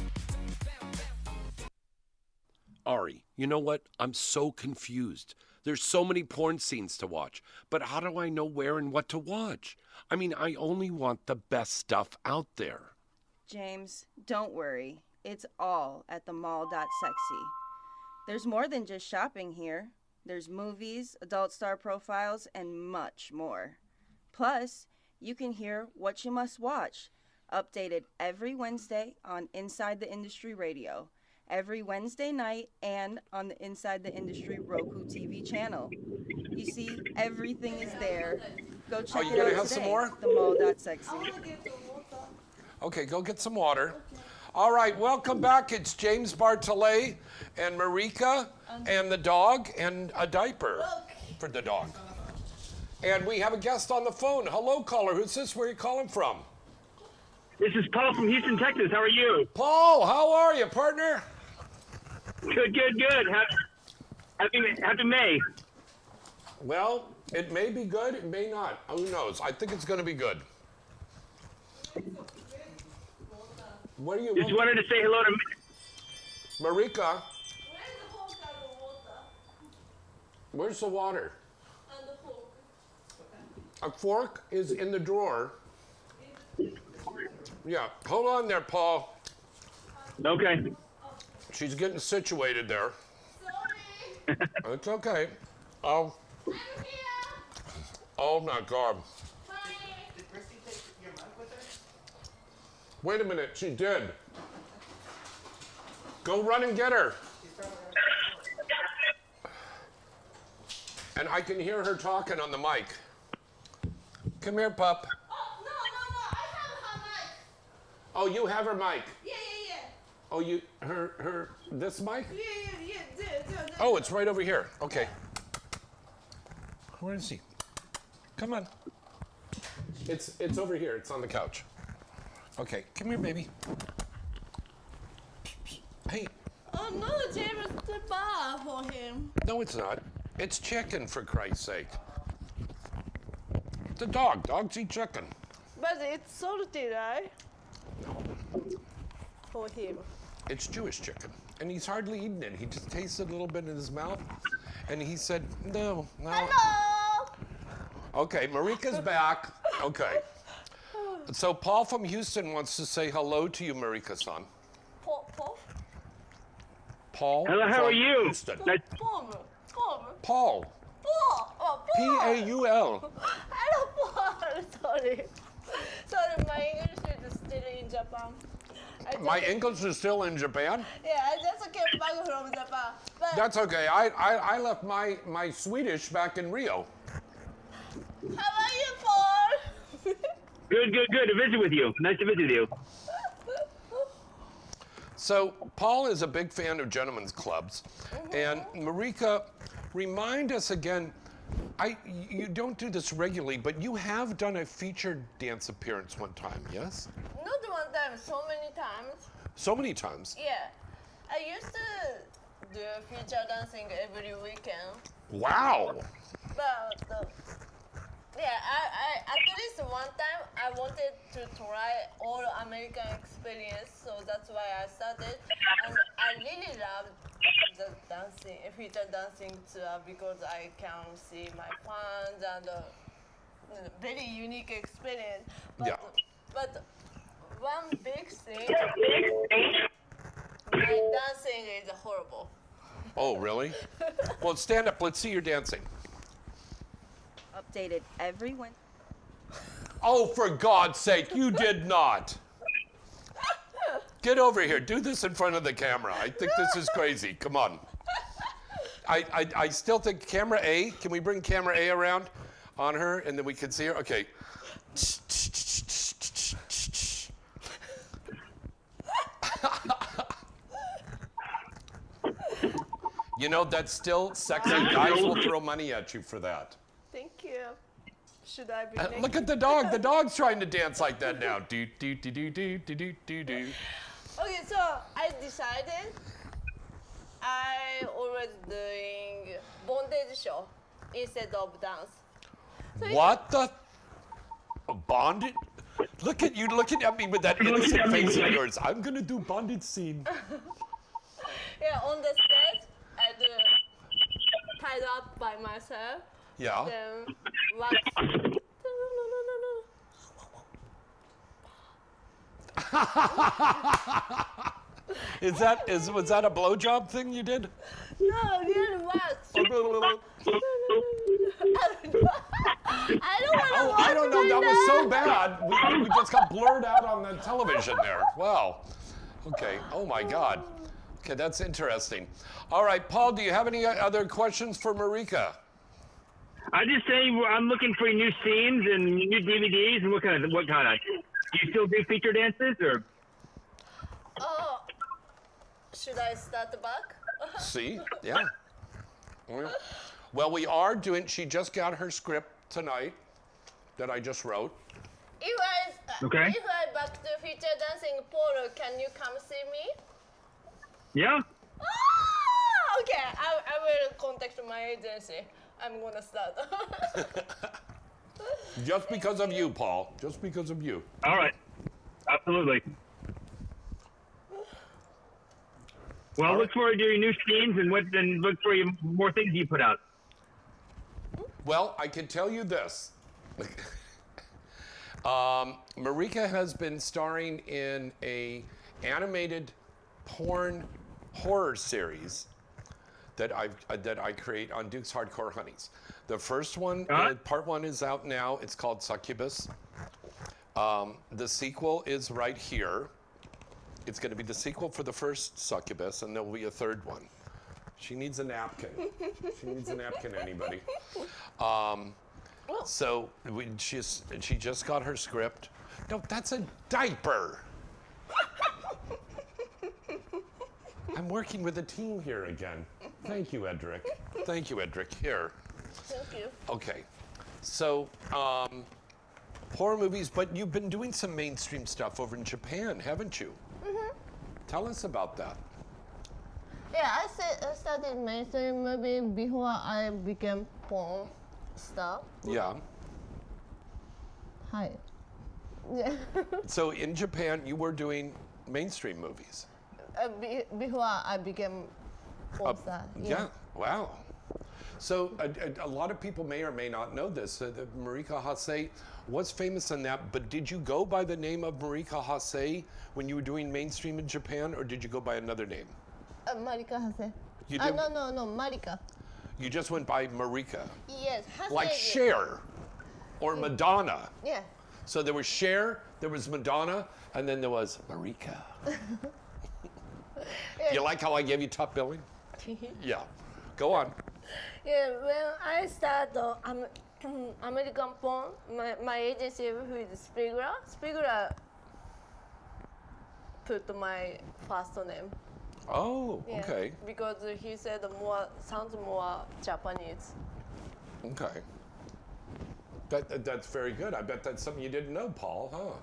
Ari, you know what? I'm so confused. There's so many porn scenes to watch, but how do I know where and what to watch? I mean, I only want the best stuff out there. James, don't worry. It's all at the mall.sexy. There's more than just shopping here. There's movies, adult star profiles, and much more. Plus, you can hear what you must watch, updated every Wednesday on Inside the Industry Radio, every Wednesday night, and on the Inside the Industry Roku TV channel. You see, everything is there. Go check it out today. Some more? The mall.sexy. Okay, go get some water. All right, welcome back. It's James Bartolet and Marika and the dog and a diaper for the dog. And we have a guest on the phone. Hello, caller. Who's this? Where are you calling from? This is Paul from Houston, Texas. How are you? Paul, how are you, partner? Good. Happy May. Well, it may be good, it may not. Who knows? I think it's going to be good. What do you Just wanted to say hello to Marika? Where's the water? And the fork. A fork is in the drawer. Yeah, hold on there, Paul. Okay. She's getting situated there. Sorry. It's okay. Oh, I'm here. oh my God. Hi. Wait a minute, she did. Go run and get her. And I can hear her talking on the mic. Come here, pup. Oh, no. I have her mic. Oh, you have her mic. Yeah. Oh, this mic? Yeah. There. Oh, it's right over here. Okay. Where is he? Come on. It's over here. It's on the couch. Okay, come here, baby. Hey. Oh, no, James, it's too far for him. No, it's not. It's chicken, for Christ's sake. It's a dog. Dogs eat chicken. But it's salty, right? For him. It's Jewish chicken. And he's hardly eaten it. He just tasted a little bit in his mouth. And he said, no. Hello. Okay, Marika's back. Okay. So Paul from Houston wants to say hello to you, Marika-san. Paul. Paul. Hello, how from are you? Houston. Paul. Paul. Paul. P-A-U-L. Hello, Paul. Sorry, my English is still in Japan. My English is still in Japan? Yeah, I just came back from Japan. But That's okay. I left my Swedish back in Rio. how are you, Paul? Good. To visit with you. Nice to visit with you. So Paul is a big fan of gentlemen's clubs. And Marika, remind us again, you don't do this regularly, but you have done a featured dance appearance one time, yes? Not one time, so many times. So many times. Yeah, I used to do feature dancing every weekend. Wow. But yeah, I at least one time I wanted to try all American experience, so that's why I started. And I really loved the dancing, feature dancing too, because I can see my fans and very unique experience. But, Yeah. But one big thing, my dancing is horrible. Oh, really? Well, stand up. Let's see your dancing. Updated every Wednesday. Oh, for God's sake, you did not. Get over here. Do this in front of the camera. I think this is crazy. Come on. I still think camera A, can we bring camera A around on her and then we can see her? Okay. You know, that's still sexy. Guys will throw money at you for that. Thank you. Should I be Look at the dog. The dog's trying to dance like that now. Do, do, do, do, do, do, do, do, do. Okay, so I decided I always doing bondage show instead of dance. So What the? Bondage? Look at you looking at me with that innocent face of yours. I'm going to do bondage scene. Yeah, on the stage, I do tied up by myself. Yeah. Then wax. Was that a blowjob thing you did? No, really wax. I don't want to I don't know. That was so bad. We just got blurred out on the television there. Wow. Okay. Oh my God. Okay, that's interesting. All right, Paul, do you have any other questions for Marika? I just say I'm looking for new scenes and new DVDs and what kind of. Do you still do feature dances or? Should I start back? See? Yeah. Well, we are doing, she just got her script tonight that I just wrote. If I back to feature dancing Paul, can you come see me? Yeah. Okay, I will contact my agency. I'm gonna start. Just because of you, Paul. Just because of you. All right. Absolutely. Well, look forward to your new scenes and look for more things you put out. Well, I can tell you this. Marika has been starring in a animated porn horror series that I create on Duke's Hardcore Honeys. The first one, part one is out now. It's called Succubus. The sequel is right here. It's going to be the sequel for the first Succubus, and there will be a third one. She needs a napkin. She needs a napkin, anybody. So she just got her script. No, that's a diaper. I'm working with a team here again. Thank you, Edric. Thank you, Edric. Here. Thank you. Okay. So, horror movies, but you've been doing some mainstream stuff over in Japan, haven't you? Mm-hmm. Tell us about that. Yeah, I started mainstream movie before I became porn star. Yeah. Hi. Yeah. So in Japan, you were doing mainstream movies. Before I became porn star. Yeah. Wow. So a lot of people may or may not know this. Marika Hase was famous in that, but did you go by the name of Marika Hase when you were doing mainstream in Japan, or did you go by another name? Marika Hase. You did? No, Marika. You just went by Marika. Yes, Hase. Like Cher or Madonna. Yeah. So there was Cher, there was Madonna, and then there was Marika. You like how I gave you top billing? Yeah. Go on. Yeah, when I started American porn, my agency who is Spiegler put my first name. Oh, Yeah, okay. because he said sounds more Japanese. Okay. That's very good. I bet that's something you didn't know, Paul, huh?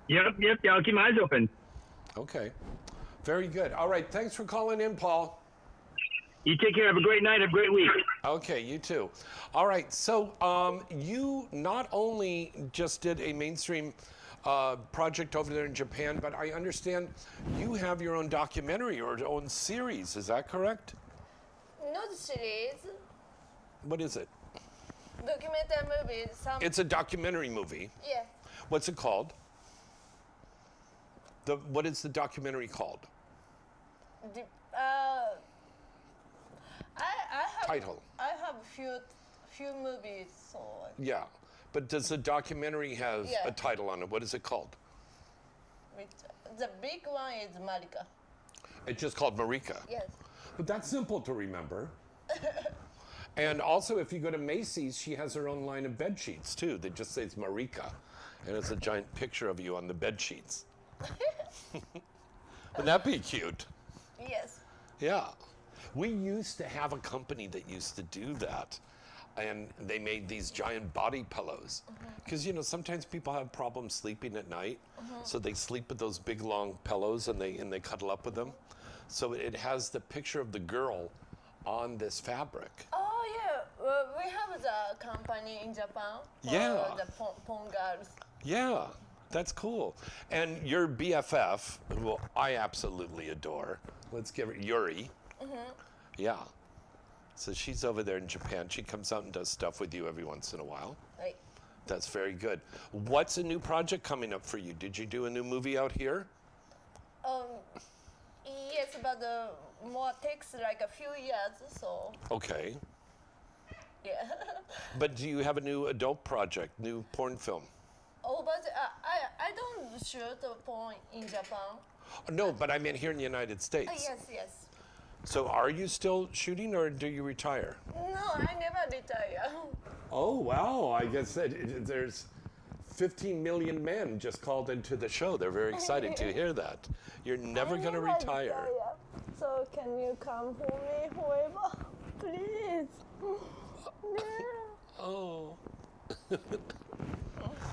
Yep. Yeah, I'll keep my eyes open. Okay. Very good. All right. Thanks for calling in, Paul. You take care. Have a great night. Have a great week. Okay, you too. All right. So you not only just did a mainstream project over there in Japan, but I understand you have your own documentary or own series. Is that correct? Not series. What is it? Documentary movie. It's a documentary movie. Yeah. What's it called? What is the documentary called? title? I have few movies, so Yeah. But does the documentary have Yeah. a title on it? What is it called? the big one is Marika. It's just called Marika. Yes. But that's simple to remember. And also, if you go to Macy's, she has her own line of bed sheets too. They just say it's Marika, and it's a giant picture of you on the bed sheets. Wouldn't that be cute? Yes. Yeah. We used to have a company that used to do that. And they made these giant body pillows. Because, you know, sometimes people have problems sleeping at night. So they sleep with those big, long pillows and they cuddle up with them. So it has the picture of the girl on this fabric. Oh yeah, well, we have the company in Japan for Yeah. the pong girls. Yeah, that's cool. And your BFF, who I absolutely adore, let's give her Yuri. Yeah. So she's over there in Japan. She comes out and does stuff with you every once in a while. Right. That's very good. What's a new project coming up for you? Did you do a new movie out here? Yes, but more takes like a few years, so Okay. yeah. But do you have a new adult project, new porn film? Oh, but I don't shoot a porn in Japan. No, but I meant here in the United States. Yes. So are you still shooting or do you retire? No, I never retire. Oh, wow. I guess that there's 15 million men just called into the show. They're very excited to hear that. You're never going to retire. So can you come for me forever, please? Oh.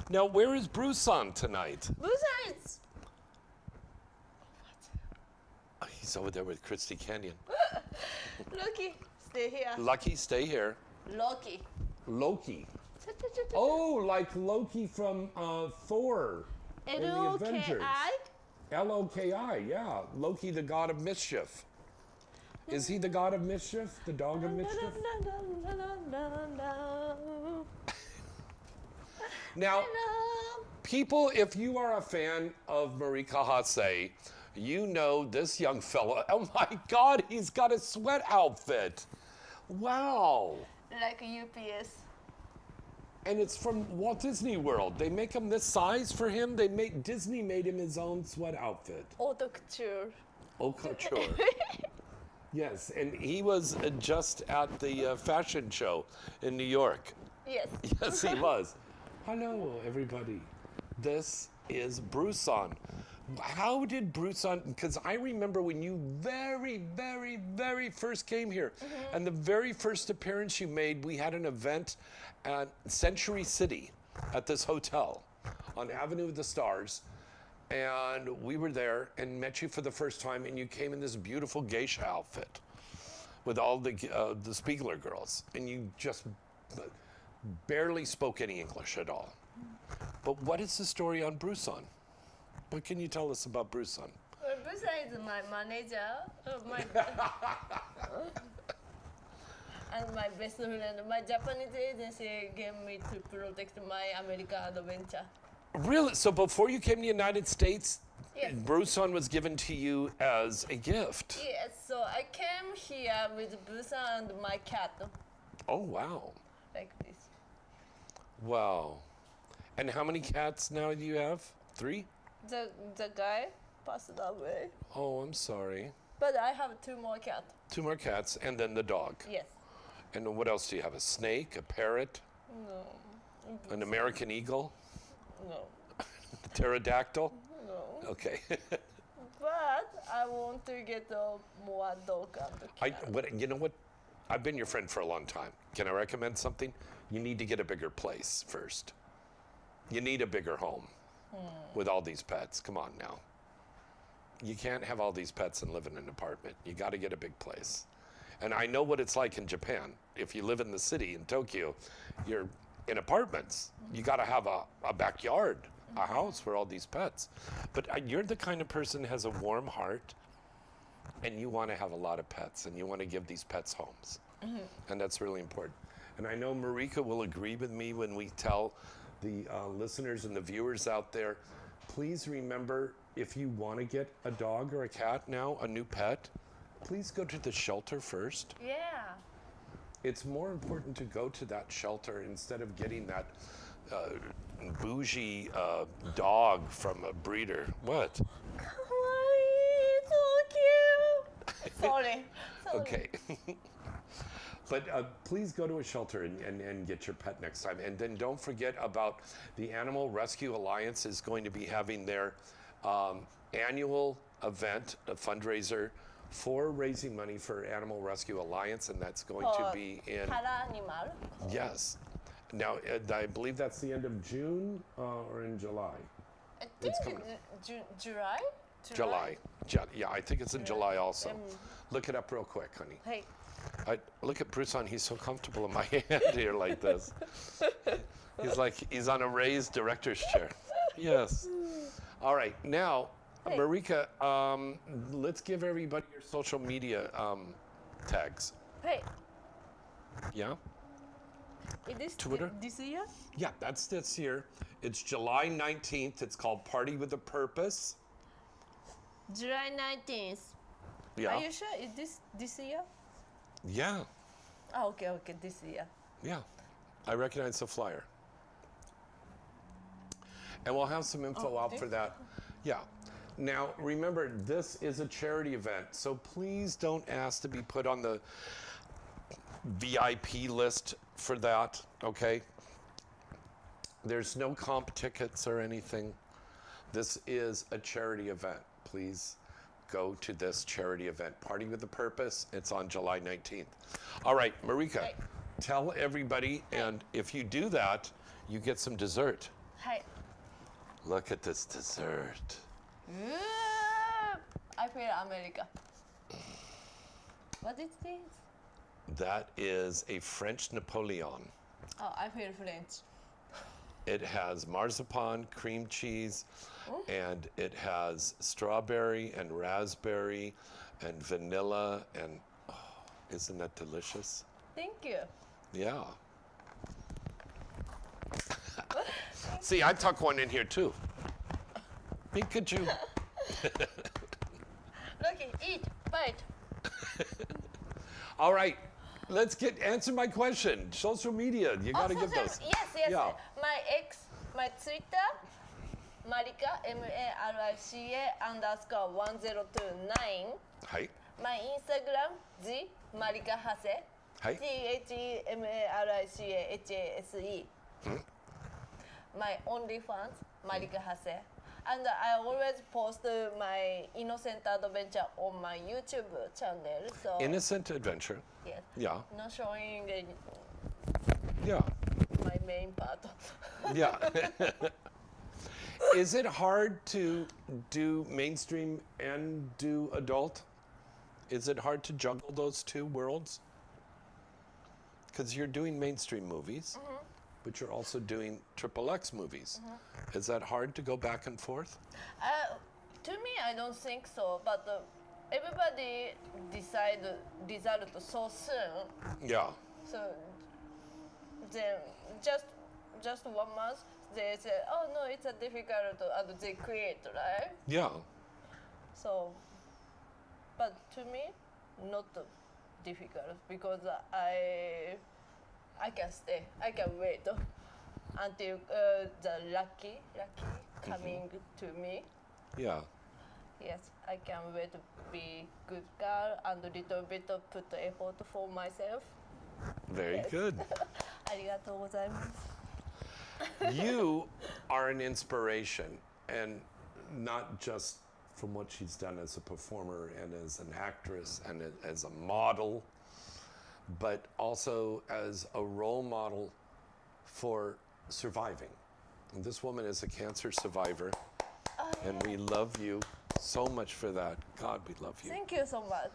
Now, where is Bruce-san tonight? Besides, Oh, he's over there with Christy Canyon. Lucky, stay here. Lucky, stay here. Lucky. Loki. Oh, like Loki from Thor in the Avengers. L-O-K-I? L-O-K-I, yeah. Loki, the god of mischief. Is he the god of mischief? The dog of mischief? Now, people, if you are a fan of Marika Hase, you know this young fella. Oh my God, he's got a sweat outfit. Wow. Like UPS. And it's from Walt Disney World. They make him this size for him. Disney made him his own sweat outfit. Haute couture. Au couture. Yes, and he was just at the fashion show in New York. Yes. Yes, he was. Hello, everybody. This is Bruce-san. How did Bruce-san, because I remember when you very first came here, and the very first appearance you made, we had an event at Century City at this hotel on Avenue of the Stars, and we were there and met you for the first time, and you came in this beautiful geisha outfit with all the Spiegler girls, and you just barely spoke any English at all. But what is the story on Bruce-san? What can you tell us about Bruce-san? Bruce is my manager, and my best friend. My Japanese agency gave me to protect my American adventure. Really? So before you came to the United States, Yes. Bruce-san was given to you as a gift? Yes, so I came here with Bruce and my cat, Oh, wow. like this. Wow. And how many cats now do you have? 3? The guy passed away, Oh, I'm sorry. but I have 2 more cats. 2 more cats, and then the dog. Yes. And then what else do you have? A snake, a parrot, No. an American eagle, No. a pterodactyl? No. Okay. But I want to get more dog and cat. You know what? I've been your friend for a long time. Can I recommend something? You need to get a bigger place first. You need a bigger home with all these pets. Come on now. You can't have all these pets and live in an apartment. You got to get a big place. And I know what it's like in Japan. If you live in the city in Tokyo, you're in apartments. You got to have a backyard, a house for all these pets. But you're the kind of person who has a warm heart, and you want to have a lot of pets, and you want to give these pets homes. And that's really important. And I know Marika will agree with me when we tell the listeners and the viewers out there, please remember, if you want to get a dog or a cat now, a new pet, please go to the shelter first. Yeah. it's more important to go to that shelter instead of getting that bougie dog from a breeder. What? Kawaii, so cute. Sorry. Okay. But please go to a shelter and get your pet next time. And then don't forget about the Animal Rescue Alliance is going to be having their annual event, a fundraiser for raising money for Animal Rescue Alliance, and that's going to be in... Para animal. Yes. Now, I believe that's the end of June or in July. I think It's coming. July. July. Yeah, I think it's in July also. Look it up real quick, honey. Hey. Look at Bruce he's so comfortable in my hand here like this. He's like, he's on a raised director's chair. Yes. All right, now, Hey. Marika, let's give everybody your social media tags. Hey. Yeah? Is this Twitter? this year? Yeah, that's this year. It's July 19th. It's called Party with a Purpose. July 19th. Yeah. Are you sure? Is this year? Yeah. Oh, okay, this year. Yeah. I recognize the flyer. And we'll have some info out for that. Yeah. Now, remember, this is a charity event, so please don't ask to be put on the VIP list for that, okay? There's no comp tickets or anything. This is a charity event. Please go to this charity event. Party with a Purpose. It's on July 19th. All right, Marika, Hey. tell everybody, and if you do that, you get some dessert. Hey. Look at this dessert. I feel America. What is this? That is a French Napoleon. Oh, I feel French. It has marzipan, cream cheese, and it has strawberry and raspberry and vanilla, and isn't that delicious? Thank you. Yeah. See, I tuck one in here too. Pikachu. Look, eat, bite. All right, let's answer my question. Social media, you gotta give those. Yes. Yeah. My Twitter, Marika, MARICA_1029. Hi. My Instagram, G Marika Hase. Hi. THEMARICAHASE. My OnlyFans, Marika Hase. And I always post my innocent adventure on my YouTube channel. So Innocent Adventure. yes. Yeah. Not showing Yeah. my main part. Yeah. Is it hard to do mainstream and do adult? Is it hard to juggle those two worlds? Because you're doing mainstream movies, but you're also doing XXX movies. Is that hard to go back and forth? To me, I don't think so. But everybody decide result so soon. Yeah. So then just 1 month, they say, oh no, it's a difficult, and they create, right? Yeah. So, but to me, not difficult because I can stay, I can wait until the lucky coming to me. Yeah. Yes, I can wait to be good girl and little bit put effort for myself. Very good. ありがとうございます。 You are an inspiration, and not just from what she's done as a performer and as an actress and as a model, but also as a role model for surviving. And this woman is a cancer survivor, and we love you so much for that. God, we love you. Thank you so much.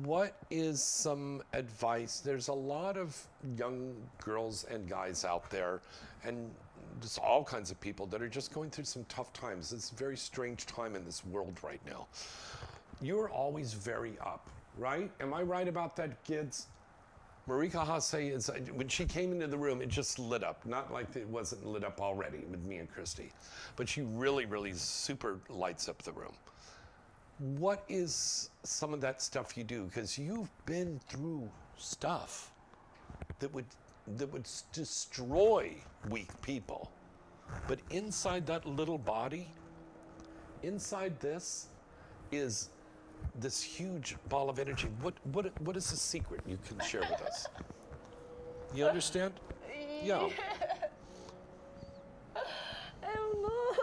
What is some advice? There's a lot of young girls and guys out there, and just all kinds of people that are just going through some tough times. It's a very strange time in this world right now. You're always very up, right? Am I right about that, kids? Marika Hase is, when she came into the room, it just lit up. Not like it wasn't lit up already with me and Christy, but she really, really super lights up the room. What is some of that stuff you do? Because you've been through stuff that would destroy weak people. But inside that little body, inside this is this huge ball of energy. What is the secret you can share with us? You understand? Yeah. I don't know.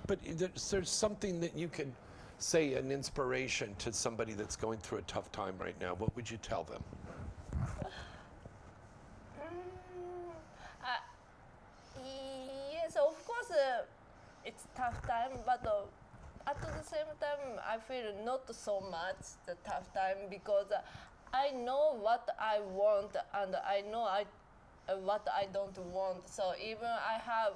But there's something that you can say, an inspiration to somebody that's going through a tough time right now. What would you tell them? Yes, of course, it's tough time, but at the same time, I feel not so much the tough time because I know what I want and I know what I don't want. So even I have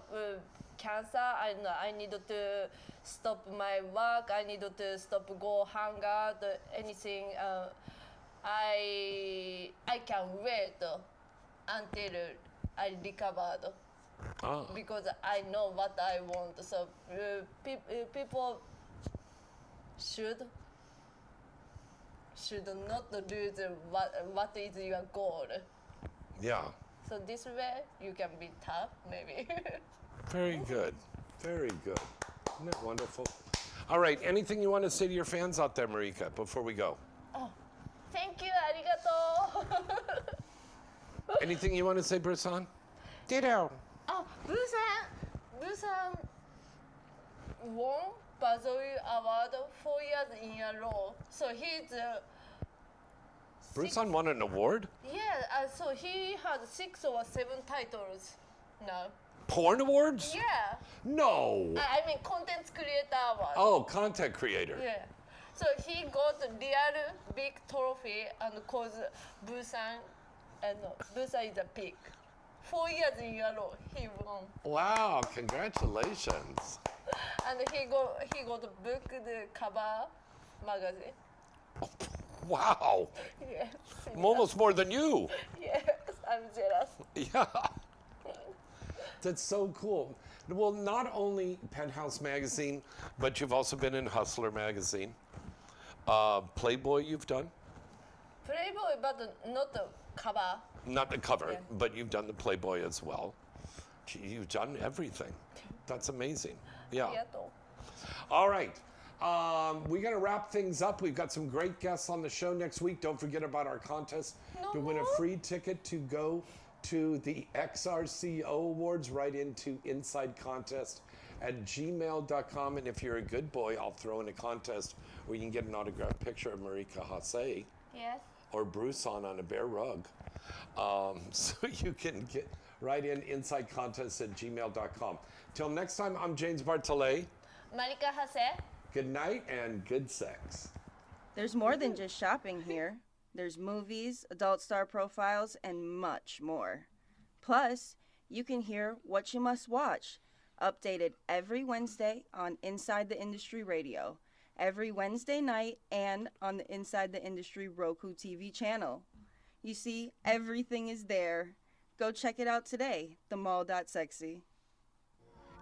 cancer, I need to stop my work, I need to stop go hang out, anything. I can wait until I recovered. Oh. Because I know what I want. So people should not lose what is your goal. Yeah. So this way you can be tough, maybe. Very good. Very good. Isn't that wonderful? All right. Anything you want to say to your fans out there, Marika, before we go? Thank you, arigato. Anything you want to say, Brusan? Ditto. Oh, Busan won Bazoi Award 4 years in a row. So he's Brusan won an award? yeah. So he has 6 or 7 titles now. Porn awards? Yeah. No. I mean content creator award. Oh, content creator. Yeah. So he got real big trophy and cause Busan, and Busan is a pig. 4 years in a row he won. Wow, congratulations. And he got book the cover magazine. Wow. Yes. Almost more than you. Yes, I'm jealous. Yeah. That's so cool. Well, not only Penthouse Magazine, but you've also been in Hustler Magazine. Playboy you've done? Playboy, but not the cover. Not the cover, Yeah. but you've done the Playboy as well. Gee, you've done everything. That's amazing. Yeah. Arigato. All right. We're going to wrap things up. We've got some great guests on the show next week. Don't forget about our contest to win a free ticket to go to the XRCO Awards, right into insidecontest@gmail.com. And if you're a good boy, I'll throw in a contest where you can get an autographed picture of Marika Hase Yes. or Brusan on a bear rug. So you can get right in insidecontest@gmail.com. Till next time, I'm James Bartolet. Marika Hase. Good night and good sex. There's more than just shopping here. There's movies, adult star profiles, and much more. Plus, you can hear what you must watch, updated every Wednesday on Inside the Industry Radio, every Wednesday night, and on the Inside the Industry Roku TV channel. You see, everything is there. Go check it out today, themall.sexy.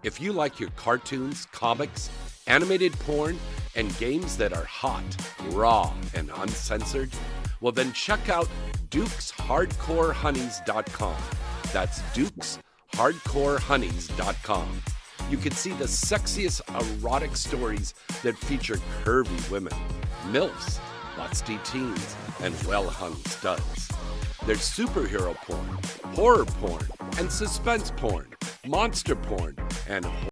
If you like your cartoons, comics, animated porn, and games that are hot, raw, and uncensored, well then check out DukesHardcoreHoneys.com. That's DukesHardcoreHoneys.com. You can see the sexiest erotic stories that feature curvy women, MILFs, busty teens, and well-hung studs. There's superhero porn, horror porn, and suspense porn, monster porn, and